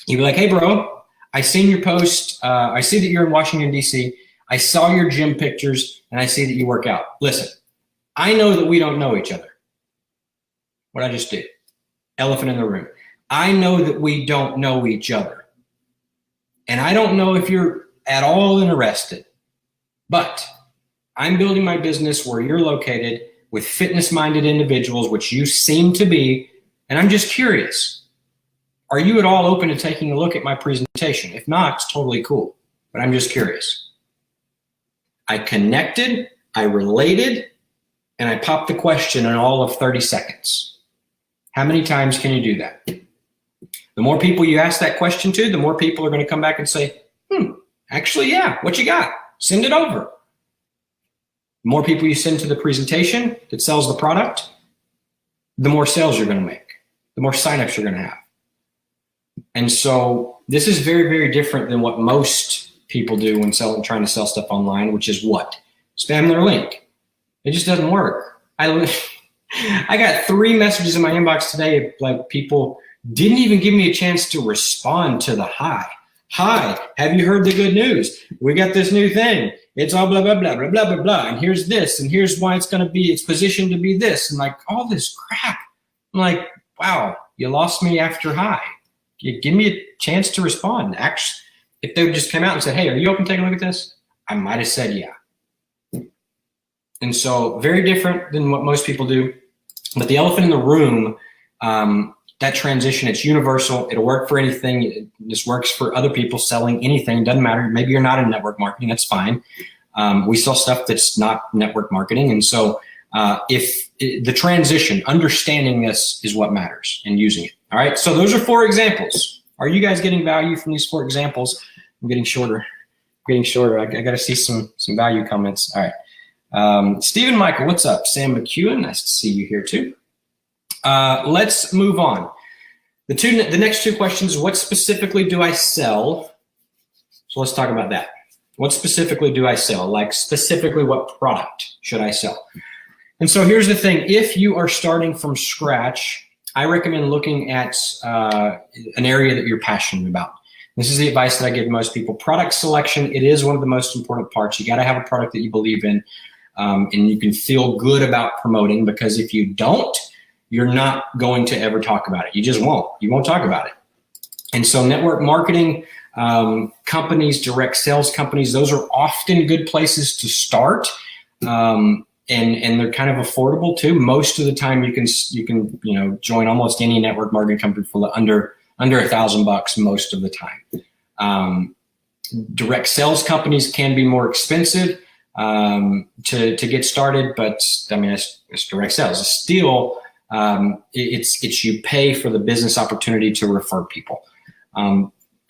You be like, hey, bro, I seen your post. I see that you're in Washington, D.C. I saw your gym pictures, and I see that you work out. Listen, I know that we don't know each other. What I just did. Elephant in the room. I know that we don't know each other. And I don't know if you're at all interested. But I'm building my business where you're located with fitness-minded individuals, which you seem to be. And I'm just curious. Are you at all open to taking a look at my presentation? If not, it's totally cool. But I'm just curious. I connected, I related, and I popped the question in all of 30 seconds. How many times can you do that? The more people you ask that question to, the more people are going to come back and say, actually, yeah, what you got? Send it over. The more people you send to the presentation that sells the product, the more sales you're going to make, the more signups you're going to have. And so this is very, very different than what most people do when trying to sell stuff online, which is what? Spam their link. It just doesn't work. I got 3 messages in my inbox today, like people didn't even give me a chance to respond to the hi. Hi, have you heard the good news? We got this new thing. It's all blah, blah, blah, blah, blah, blah, blah. And here's this, and here's why it's positioned to be this, and like all this crap. I'm like, wow, you lost me after hi. You give me a chance to respond. Actually, if they just came out and said, hey, are you open to taking a look at this? I might have said yeah. And so very different than what most people do. But the elephant in the room, that transition, it's universal. It'll work for anything. This works for other people selling anything. Doesn't matter. Maybe you're not in network marketing. That's fine. We sell stuff that's not network marketing. And so if the transition, understanding this is what matters and using it. All right. So those are 4 examples. Are you guys getting value from these 4 examples? I'm getting shorter. I got to see some value comments. All right. Stephen Michael, what's up? Sam McEwen, nice to see you here too. Let's move on. The next 2 questions, what specifically do I sell? So let's talk about that. What specifically do I sell? Like specifically what product should I sell? And so here's the thing. If you are starting from scratch, I recommend looking at an area that you're passionate about. This is the advice that I give most people. Product selection, it is one of the most important parts. You got to have a product that you believe in and you can feel good about promoting, because if you don't, you're not going to ever talk about it. You just won't. You won't talk about it. And so network marketing companies, direct sales companies, those are often good places to start. And they're kind of affordable too. Most of the time you can join almost any network marketing company for under $1,000 most of the time. Direct sales companies can be more expensive to get started, but I mean, it's direct sales. It's still, it's you pay for the business opportunity to refer people.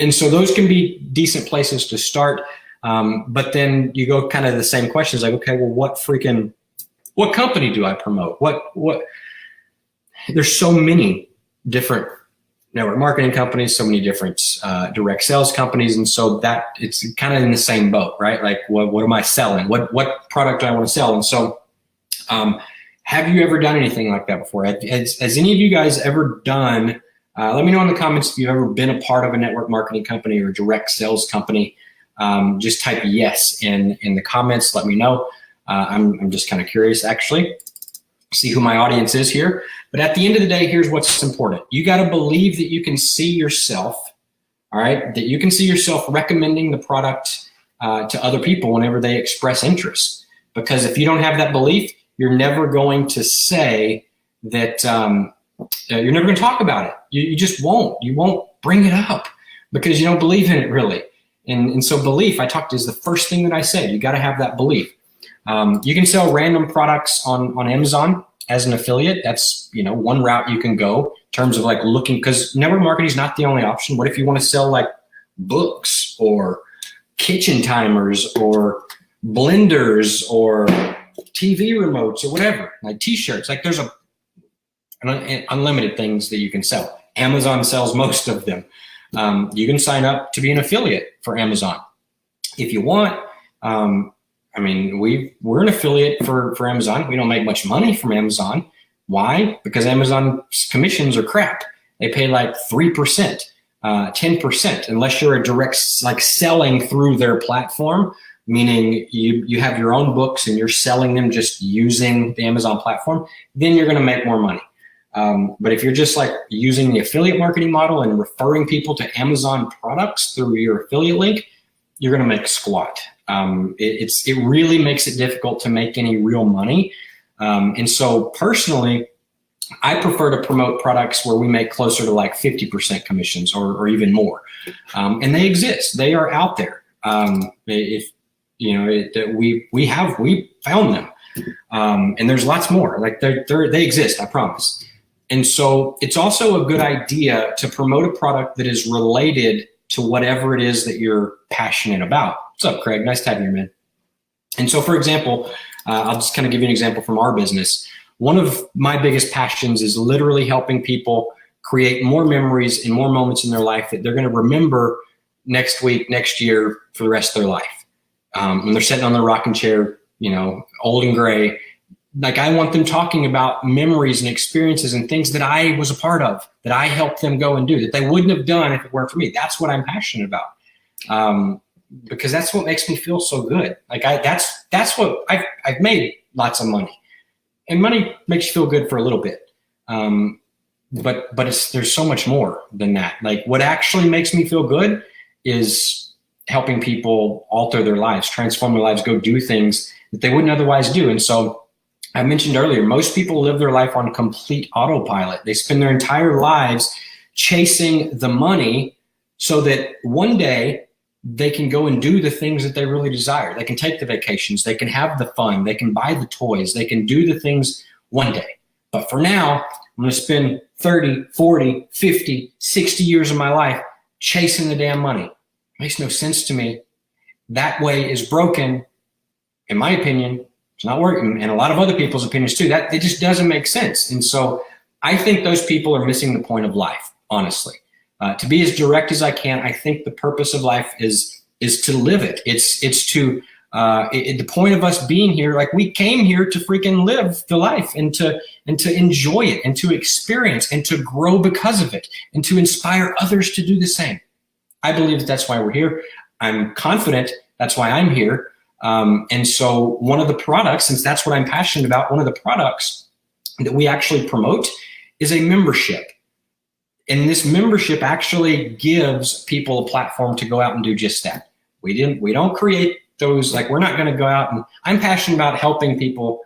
And so those can be decent places to start. But then you go kind of the same questions like, okay, well, what company do I promote? There's so many different network marketing companies, so many different direct sales companies. And so that it's kind of in the same boat, right? Like what am I selling? What product do I want to sell? And so, have you ever done anything like that before? Has any of you guys ever done, let me know in the comments if you've ever been a part of a network marketing company or direct sales company. Just type yes in the comments. Let me know. I'm just kind of curious, actually, see who my audience is here. But at the end of the day, here's what's important. You got to believe that you can see yourself, all right, that you can see yourself recommending the product to other people whenever they express interest. Because if you don't have that belief, you're never going to say that, you're never going to talk about it. You just won't. You won't bring it up because you don't believe in it really. And so belief, I talked, is the first thing that I said. You got to have that belief. You can sell random products on Amazon as an affiliate. That's, one route you can go in terms of like looking, because network marketing is not the only option. What if you want to sell like books or kitchen timers or blenders or TV remotes or whatever, like t-shirts? Like there's unlimited things that you can sell. Amazon sells most of them. You can sign up to be an affiliate for Amazon if you want. We're an affiliate for Amazon. We don't make much money from Amazon. Why? Because Amazon's commissions are crap. They pay like 3%, 10%, unless you're a direct, like selling through their platform, meaning you have your own books and you're selling them just using the Amazon platform, then you're going to make more money. But if you're just like using the affiliate marketing model and referring people to Amazon products through your affiliate link, you're going to make squat. It really makes it difficult to make any real money. And so personally, I prefer to promote products where we make closer to like 50% commissions or even more. And they exist. They are out there. We found them. And there's lots more. Like they exist, I promise. And so it's also a good idea to promote a product that is related to whatever it is that you're passionate about. What's up, Craig? Nice to have you here, man. And so, for example, I'll just kind of give you an example from our business. One of my biggest passions is literally helping people create more memories and more moments in their life that they're going to remember next week, next year, for the rest of their life. When they're sitting on their rocking chair, old and gray, like I want them talking about memories and experiences and things that I was a part of, that I helped them go and do, that they wouldn't have done if it weren't for me. That's what I'm passionate about. Because that's what makes me feel so good. Like that's what I've made lots of money, and money makes you feel good for a little bit. But there's so much more than that. Like what actually makes me feel good is helping people alter their lives, transform their lives, go do things that they wouldn't otherwise do. And so I mentioned earlier, most people live their life on complete autopilot. They spend their entire lives chasing the money so that one day they can go and do the things that they really desire. They can take the vacations, they can have the fun, they can buy the toys, they can do the things one day. But for now, I'm going to spend 30, 40, 50, 60 years of my life chasing the damn money. Makes no sense to me. That way is broken, in my opinion. It's not working, and a lot of other people's opinions too. That it just doesn't make sense. And so I think those people are missing the point of life, honestly. To be as direct as I can, I think the purpose of life is to live it. The point of us being here, like we came here to freaking live the life and to enjoy it and to experience and to grow because of it and to inspire others to do the same. I believe that's why we're here. I'm confident that's why I'm here. And so one of the products, since that's what I'm passionate about, one of the products that we actually promote is a membership. And this membership actually gives people a platform to go out and do just that. We don't create those, like we're not going to go out and I'm passionate about helping people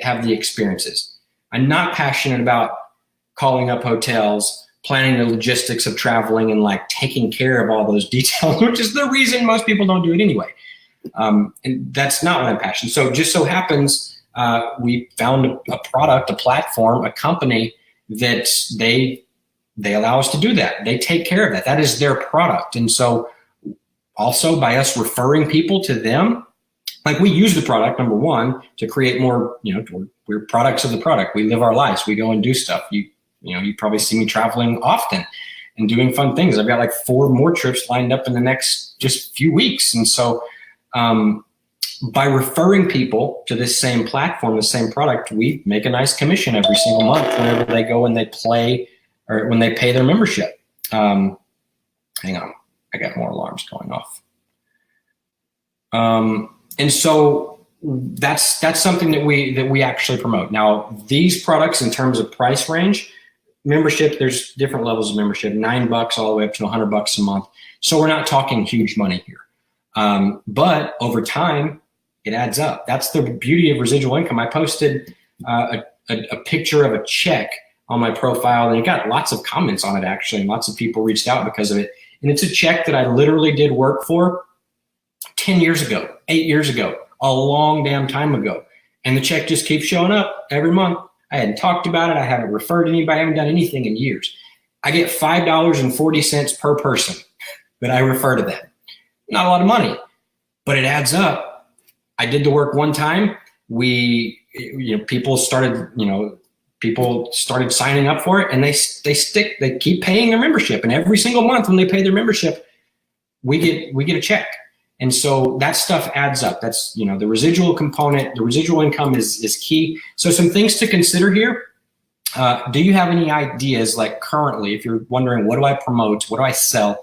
have the experiences. I'm not passionate about calling up hotels, planning the logistics of traveling and like taking care of all those details, which is the reason most people don't do it anyway. And that's not what I'm passionate. So just so happens, we found a product, a platform, a company that they allow us to do that. They take care of that. That is their product. And so also by us referring people to them, like we use the product, number one, to create more, we're products of the product. We live our lives. We go and do stuff. You probably see me traveling often and doing fun things. I've got like 4 more trips lined up in the next just few weeks. And so by referring people to this same platform, the same product, we make a nice commission every single month whenever they go and they play or when they pay their membership. Hang on, I got more alarms going off. And so that's something that we actually promote. Now, these products in terms of price range, membership, there's different levels of membership, $9 all the way up to $100 a month. So we're not talking huge money here. But over time, it adds up. That's the beauty of residual income. I posted a picture of a check on my profile, and it got lots of comments on it, actually, and lots of people reached out because of it. And it's a check that I literally did work for 10 years ago, 8 years ago, a long damn time ago. And the check just keeps showing up every month. I hadn't talked about it. I haven't referred anybody. I haven't done anything in years. I get $5.40 per person that I refer to them. Not a lot of money, but it adds up. I did the work one time. People started signing up for it, and they keep paying their membership. And every single month when they pay their membership, we get a check. And so that stuff adds up. That's, the residual component, the residual income is key. So some things to consider here. Do you have any ideas, like currently, if you're wondering, what do I promote? What do I sell?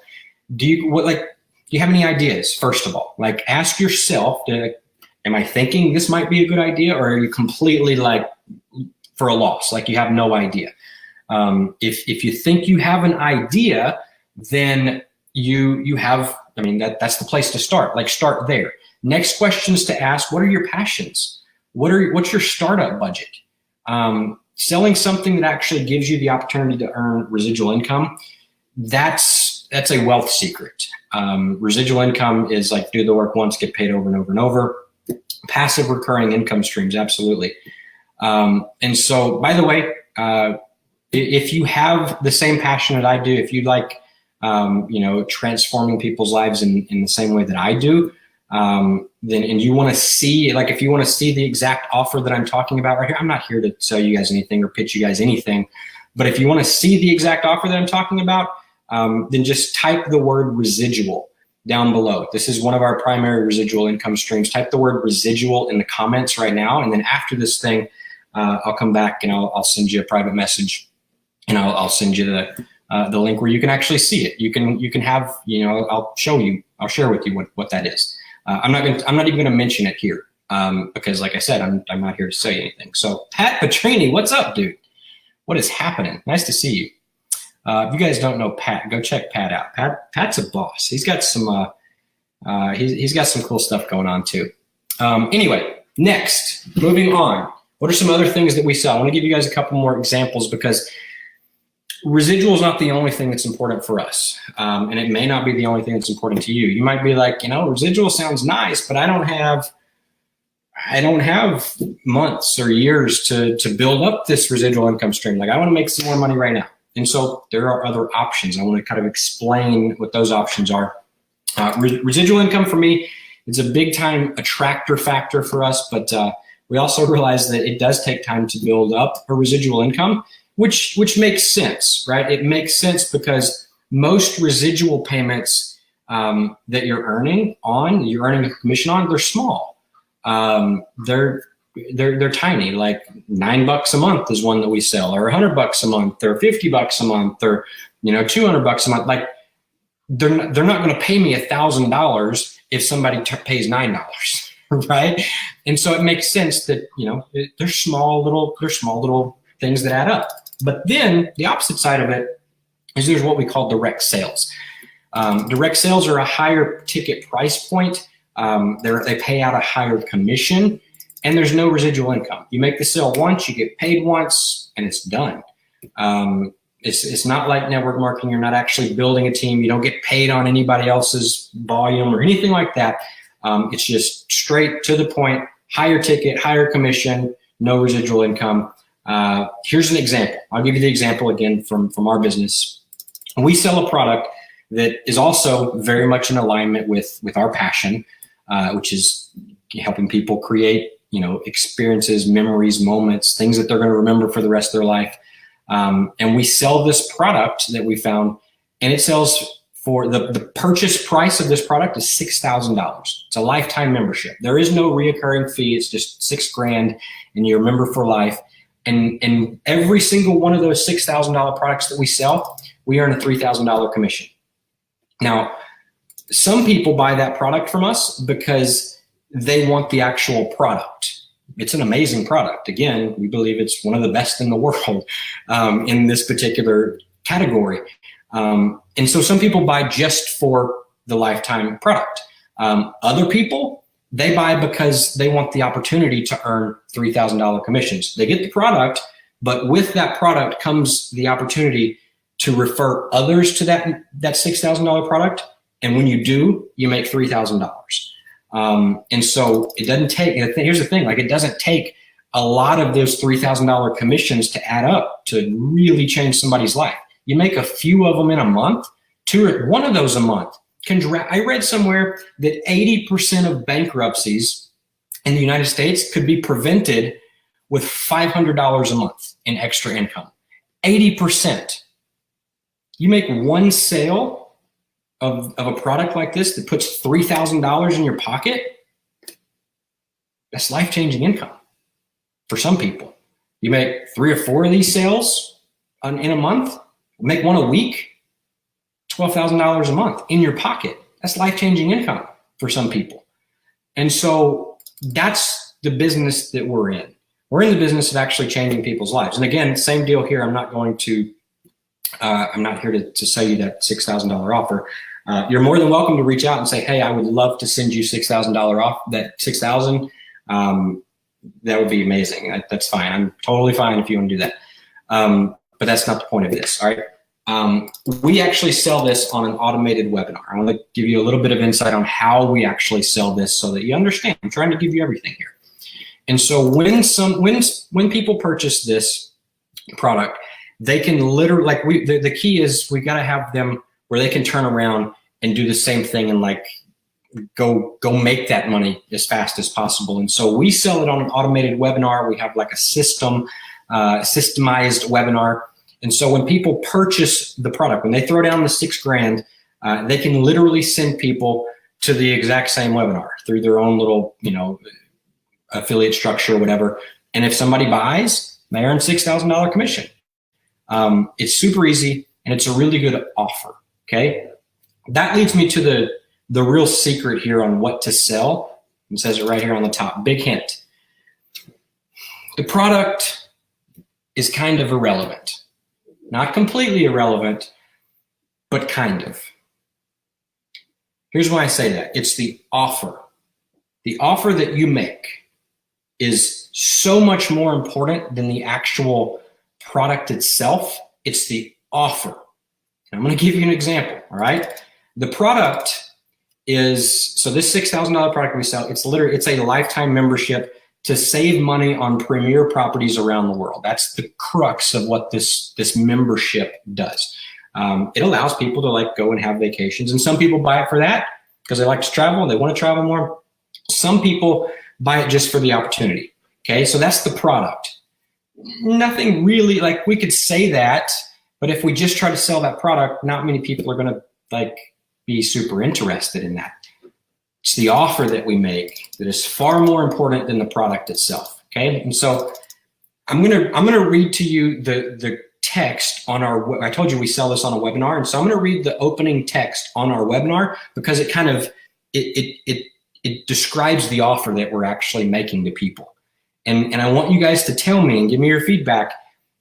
Do you have any ideas? First of all, like ask yourself, am I thinking this might be a good idea, or are you completely like for a loss? Like you have no idea. If you think you have an idea, then you have, that's the place to start. Like start there. Next questions to ask: what are your passions? What's your startup budget? Selling something that actually gives you the opportunity to earn residual income, that's a wealth secret. Residual income is like do the work once, get paid over and over and over. Passive recurring income streams, absolutely. And so, by the way, if you have the same passion that I do, if you like, transforming people's lives in the same way that I do, then, and you want to see, like, if you want to see the exact offer that I'm talking about right here, I'm not here to sell you guys anything or pitch you guys anything, but if you want to see the exact offer that I'm talking about, then just type the word residual down below. This is one of our primary residual income streams. Type the word residual in the comments right now. And then after this thing, I'll come back and I'll send you a private message, and I'll send you the link where you can actually see it. You can have, I'll share with you what that is. I'm not even going to mention it here because, like I said, I'm not here to say anything. So Pat Petrini, what's up, dude? What is happening? Nice to see you. If you guys don't know Pat, go check Pat out. Pat's a boss. He's got some he's got some cool stuff going on too. Anyway, next, moving on. What are some other things that we sell? I want to give you guys a couple more examples because residual is not the only thing that's important for us. And it may not be the only thing that's important to you. You might be like, residual sounds nice, but I don't have months or years to build up this residual income stream. Like I want to make some more money right now. And so there are other options. I want to kind of explain what those options are. Residual income for me is a big time attractor factor for us, but we also realize that it does take time to build up a residual income, which makes sense, right? It makes sense because most residual payments that you're earning a commission on, they're small. They're tiny, like $9 a month is one that we sell, or $100 a month, or $50 a month, or $200 a month. Like they're not going to pay me $1,000 if somebody pays $9, right? And so it makes sense that they're small little things that add up. But then the opposite side of it is there's what we call direct sales. Direct sales are a higher ticket price point. They pay out a higher commission, and there's no residual income. You make the sale once, you get paid once, and it's done. It's not like network marketing. You're not actually building a team. You don't get paid on anybody else's volume or anything like that. It's just straight to the point, higher ticket, higher commission, no residual income. Here's an example. I'll give you the example again from our business. We sell a product that is also very much in alignment with our passion, which is helping people create, experiences, memories, moments, things that they're going to remember for the rest of their life. And we sell this product that we found, and it sells for the purchase price of this product is $6,000. It's a lifetime membership. There is no reoccurring fee. It's just $6,000 and you're a member for life. And every single one of those $6,000 products that we sell, we earn a $3,000 commission. Now, some people buy that product from us because they want the actual product. It's an amazing product. Again, we believe it's one of the best in the world in this particular category. And so some people buy just for the lifetime product. Other people, they buy because they want the opportunity to earn $3,000 commissions. They get the product, but with that product comes the opportunity to refer others to that $6,000 product. And when you do, you make $3,000. And so it doesn't take, here's the thing, like it doesn't take a lot of those $3,000 commissions to add up to really change somebody's life. You make a few of them in a month, one of those a month. I read somewhere that 80% of bankruptcies in the United States could be prevented with $500 a month in extra income. 80%. You make one sale of a product like this that puts $3,000 in your pocket, that's life-changing income for some people. You make 3 or 4 of these sales in a month, make one a week, $12,000 a month in your pocket. That's life-changing income for some people. And so that's the business that we're in. We're in the business of actually changing people's lives. And again, same deal here. I'm not here to sell you that $6,000 offer. You're more than welcome to reach out and say, hey, I would love to send you $6,000 off, that $6,000. That would be amazing. That's fine. I'm totally fine if you want to do that. But that's not the point of this. All right. We actually sell this on an automated webinar. I want to give you a little bit of insight on how we actually sell this so that you understand. I'm trying to give you everything here. And so when people purchase this product, they can literally, the key is we got to have them where they can turn around and do the same thing and go make that money as fast as possible. And so we sell it on an automated webinar. We have like a systemized webinar. And so when people purchase the product, when they throw down the $6,000, they can literally send people to the exact same webinar through their own little, affiliate structure or whatever. And if somebody buys, they earn $6,000 commission. It's super easy and it's a really good offer. Okay. That leads me to the real secret here on what to sell. It says it right here on the top. Big hint. The product is kind of irrelevant. Not completely irrelevant, but kind of. Here's why I say that. It's the offer. The offer that you make is so much more important than the actual product itself. It's the offer. And I'm going to give you an example, all right? The product is, so this $6,000 product we sell, it's a lifetime membership to save money on premier properties around the world. That's the crux of what this membership does. It allows people to go and have vacations. And some people buy it for that because they like to travel and they want to travel more. Some people buy it just for the opportunity. Okay, so that's the product. Nothing really, we could say that, but if we just try to sell that product, not many people are going to be super interested in that. It's the offer that we make that is far more important than the product itself. Okay, and so I'm gonna read to you the text on our. I told you we sell this on a webinar, and so I'm gonna read the opening text on our webinar because it kind of it describes the offer that we're actually making to people. And I want you guys to tell me and give me your feedback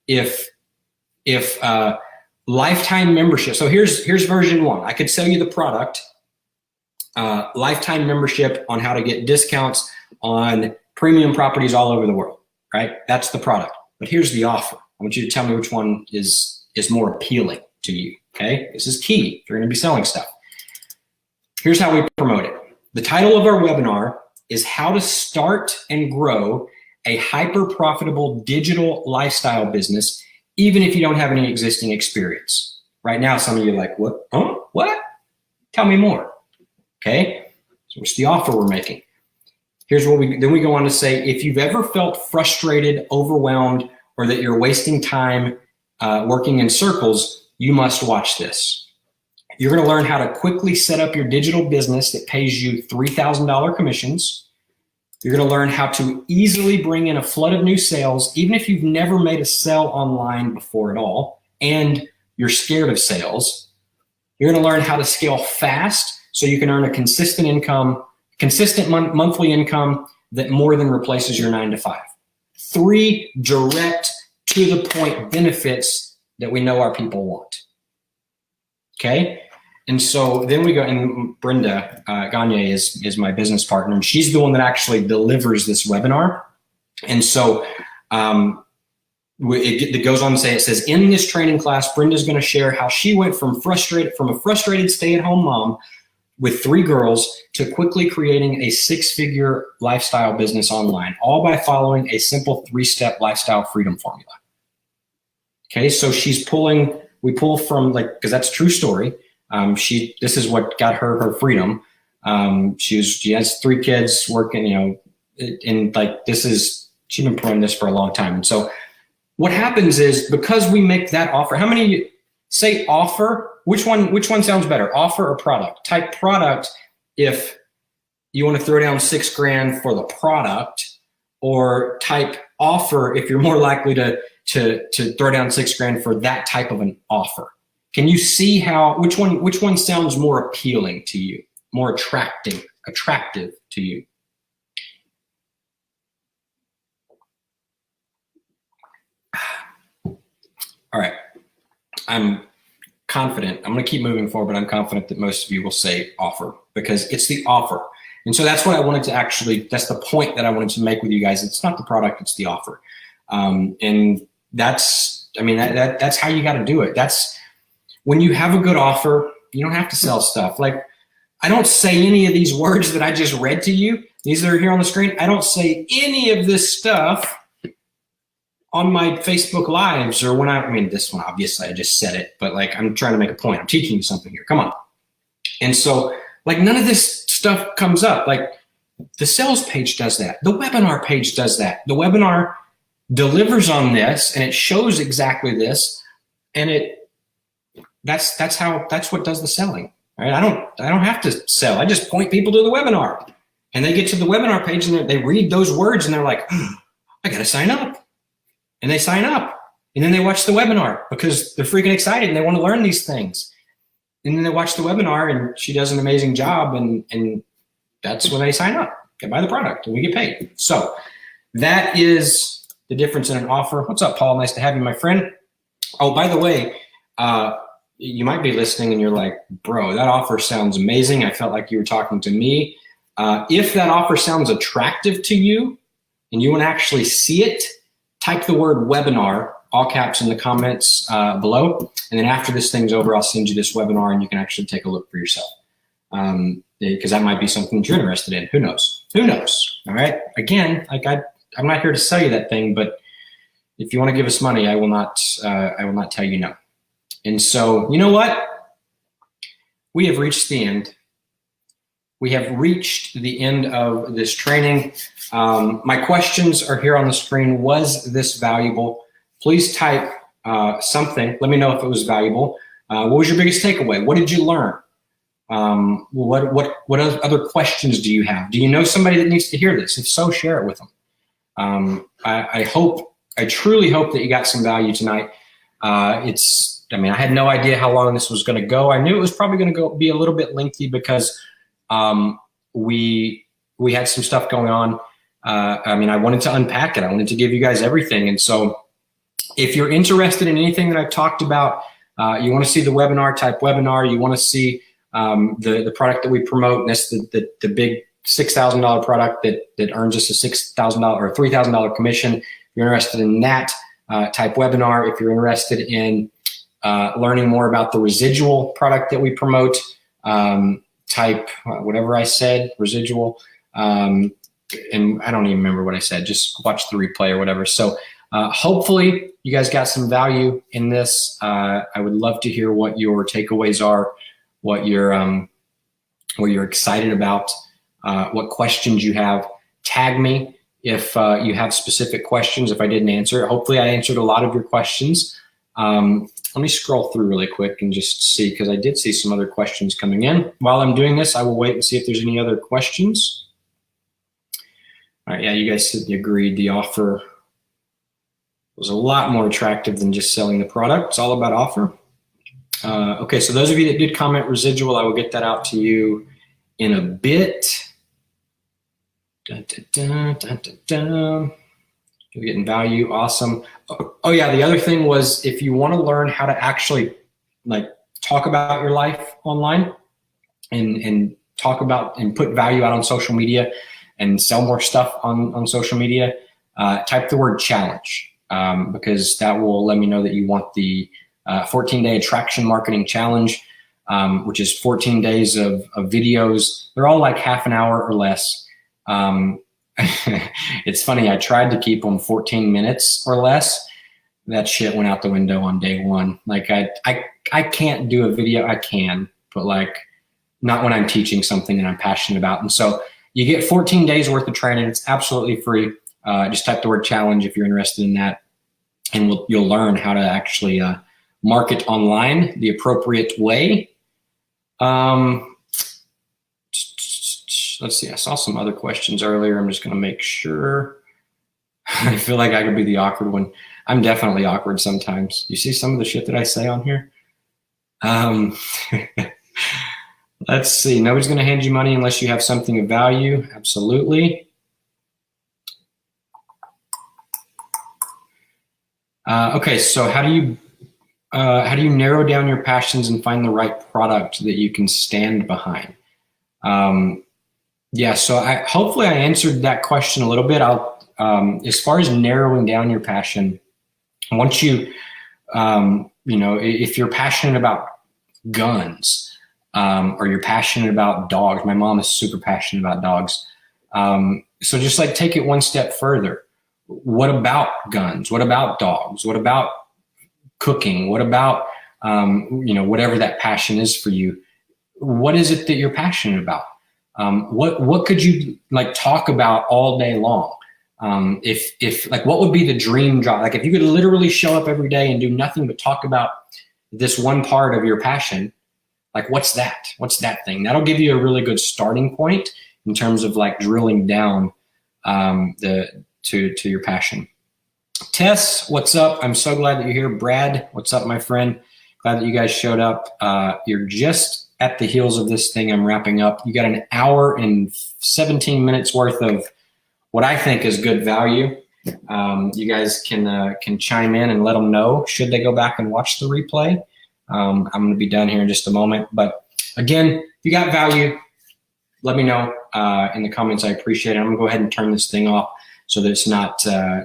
if lifetime membership. So here's version 1. I could sell you the product. Lifetime membership on how to get discounts on premium properties all over the world, right? That's the product. But here's the offer. I want you to tell me which one is more appealing to you, okay? This is key if you're gonna be selling stuff. Here's how we promote it. The title of our webinar is How to Start and Grow a hyper profitable digital lifestyle business, even if you don't have any existing experience. Right now, some of you are like, what? Huh? What? Tell me more. Okay. So what's the offer we're making? Here's what then we go on to say, if you've ever felt frustrated, overwhelmed, or that you're wasting time working in circles, you must watch this. You're going to learn how to quickly set up your digital business that pays you $3,000 commissions. You're going to learn how to easily bring in a flood of new sales, even if you've never made a sale online before at all, and you're scared of sales. You're going to learn how to scale fast so you can earn a consistent income, consistent monthly income that more than replaces your 9-to-5. 3 direct, to the point benefits that we know our people want. Okay. And so then we go, and Brenda Gagne is my business partner, and she's the one that actually delivers this webinar. And so it goes on to say, it says, in this training class, Brenda's going to share how she went from a frustrated stay-at-home mom with 3 girls to quickly creating a 6-figure lifestyle business online, all by following a simple 3-step lifestyle freedom formula. Okay, so we pull from, like, because that's a true story. This is what got her freedom. She has 3 kids working, and like, she's been promoting this for a long time. And so what happens is, because we make that offer, how many of you say offer? Which one sounds better, offer or product? Type product if you want to throw down $6,000 for the product, or type offer if you're more likely to throw down $6,000 for that type of an offer. Can you see which one sounds more appealing to you, more attractive to you? All right, I'm confident. I'm going to keep moving forward, but I'm confident that most of you will say offer, because it's the offer. And so that's what I wanted to that's the point that I wanted to make with you guys. It's not the product, it's the offer. And that's how you got to do it. That's when you have a good offer, you don't have to sell stuff. Like, I don't say any of these words that I just read to you. These that are here on the screen, I don't say any of this stuff on my Facebook Lives, or this one, obviously I just said it, but like, I'm trying to make a point. I'm teaching you something here. Come on. And so, like, none of this stuff comes up. Like, the sales page does that. The webinar page does that. The webinar delivers on this, and it shows exactly this. And that's what does the selling. Right? I don't have to sell. I just point people to the webinar, and they get to the webinar page and they read those words and they're like, I got to sign up. And they sign up, and then they watch the webinar because they're freaking excited and they want to learn these things. And then they watch the webinar, and she does an amazing job, and that's when they sign up, they buy the product, and we get paid. So that is the difference in an offer. What's up, Paul? Nice to have you, my friend. Oh, by the way, you might be listening and you're like, bro, that offer sounds amazing. I felt like you were talking to me. If that offer sounds attractive to you and you want to actually see it, type the word webinar, all caps, in the comments below. And then after this thing's over, I'll send you this webinar and you can actually take a look for yourself. Because that might be something that you're interested in. Who knows? Who knows? All right. Again, like, I'm not here to sell you that thing, but if you want to give us money, I will not tell you no. And so, you know what? We have reached the end. We have reached the end of this training. My questions are here on the screen. Was this valuable? Please type something. Let me know if it was valuable. What was your biggest takeaway? What did you learn? What other questions do you have? Do you know somebody that needs to hear this? If so, share it with them. I truly hope that you got some value tonight. I had no idea how long this was going to go. I knew it was probably going to be a little bit lengthy because we had some stuff going on. I wanted to unpack it. I wanted to give you guys everything. And so if you're interested in anything that I've talked about, you want to see the webinar, type webinar. You want to see the product that we promote, and that's the big $6,000 product that earns us a $6,000 or $3,000 commission. If you're interested in that, type webinar. If you're interested in learning more about the residual product that we promote, type whatever I said, residual. and I don't even remember what I said. Just watch the replay or whatever. So hopefully you guys got some value in this. I would love to hear what your takeaways are, what you're excited about, what questions you have. Tag me if you have specific questions. If I didn't answer, hopefully I answered a lot of your questions. Let me scroll through really quick and just see, because I did see some other questions coming in. While I'm doing this, I will wait and see if there's any other questions. All right, yeah, you guys said you agreed. The offer was a lot more attractive than just selling the product. It's all about offer. Okay, so those of you that did comment residual, I will get that out to you in a bit. Dun, dun, dun, dun, dun. You're getting value. Awesome. Oh yeah, the other thing was, if you want to learn how to actually like talk about your life online and talk about and put value out on social media and sell more stuff on social media, type the word challenge, because that will let me know that you want the 14-day attraction marketing challenge, which is 14 days of videos. They're all like half an hour or less. It's funny, I tried to keep them 14 minutes or less. That shit went out the window on day one. Like I can't do a video. I can, but like not when I'm teaching something that I'm passionate about. And so you get 14 days worth of training. It's absolutely free. Just type the word challenge if you're interested in that, and you'll learn how to actually market online the appropriate way. Let's see, I saw some other questions earlier. I'm just going to make sure. I feel like I could be the awkward one. I'm definitely awkward sometimes. You see some of the shit that I say on here? Let's see. Nobody's going to hand you money unless you have something of value. Absolutely. Okay, so how do you narrow down your passions and find the right product that you can stand behind? Yeah, so hopefully I answered that question a little bit. As far as narrowing down your passion, once you, if you're passionate about guns, or you're passionate about dogs. My mom is super passionate about dogs. So just like take it one step further. What about guns? What about dogs? What about cooking? What about, whatever that passion is for you? What is it that you're passionate about? What could you like talk about all day long? If like, what would be the dream job? Like if you could literally show up every day and do nothing but talk about this one part of your passion, like what's that? What's that thing? That'll give you a really good starting point in terms of like drilling down to your passion. Tess, what's up? I'm so glad that you're here. Brad, what's up, my friend? Glad that you guys showed up. You're just at the heels of this thing. I'm wrapping up. You got an hour and 17 minutes worth of what I think is good value. You guys can chime in and let them know should they go back and watch the replay. I'm going to be done here in just a moment. But again, if you got value, let me know in the comments. I appreciate it. I'm going to go ahead and turn this thing off so that it's not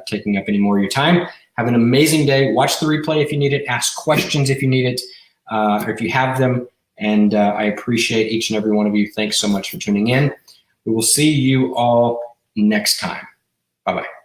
taking up any more of your time. Have an amazing day. Watch the replay if you need it. Ask questions if you need it, or if you have them. And I appreciate each and every one of you. Thanks so much for tuning in. We will see you all next time. Bye-bye.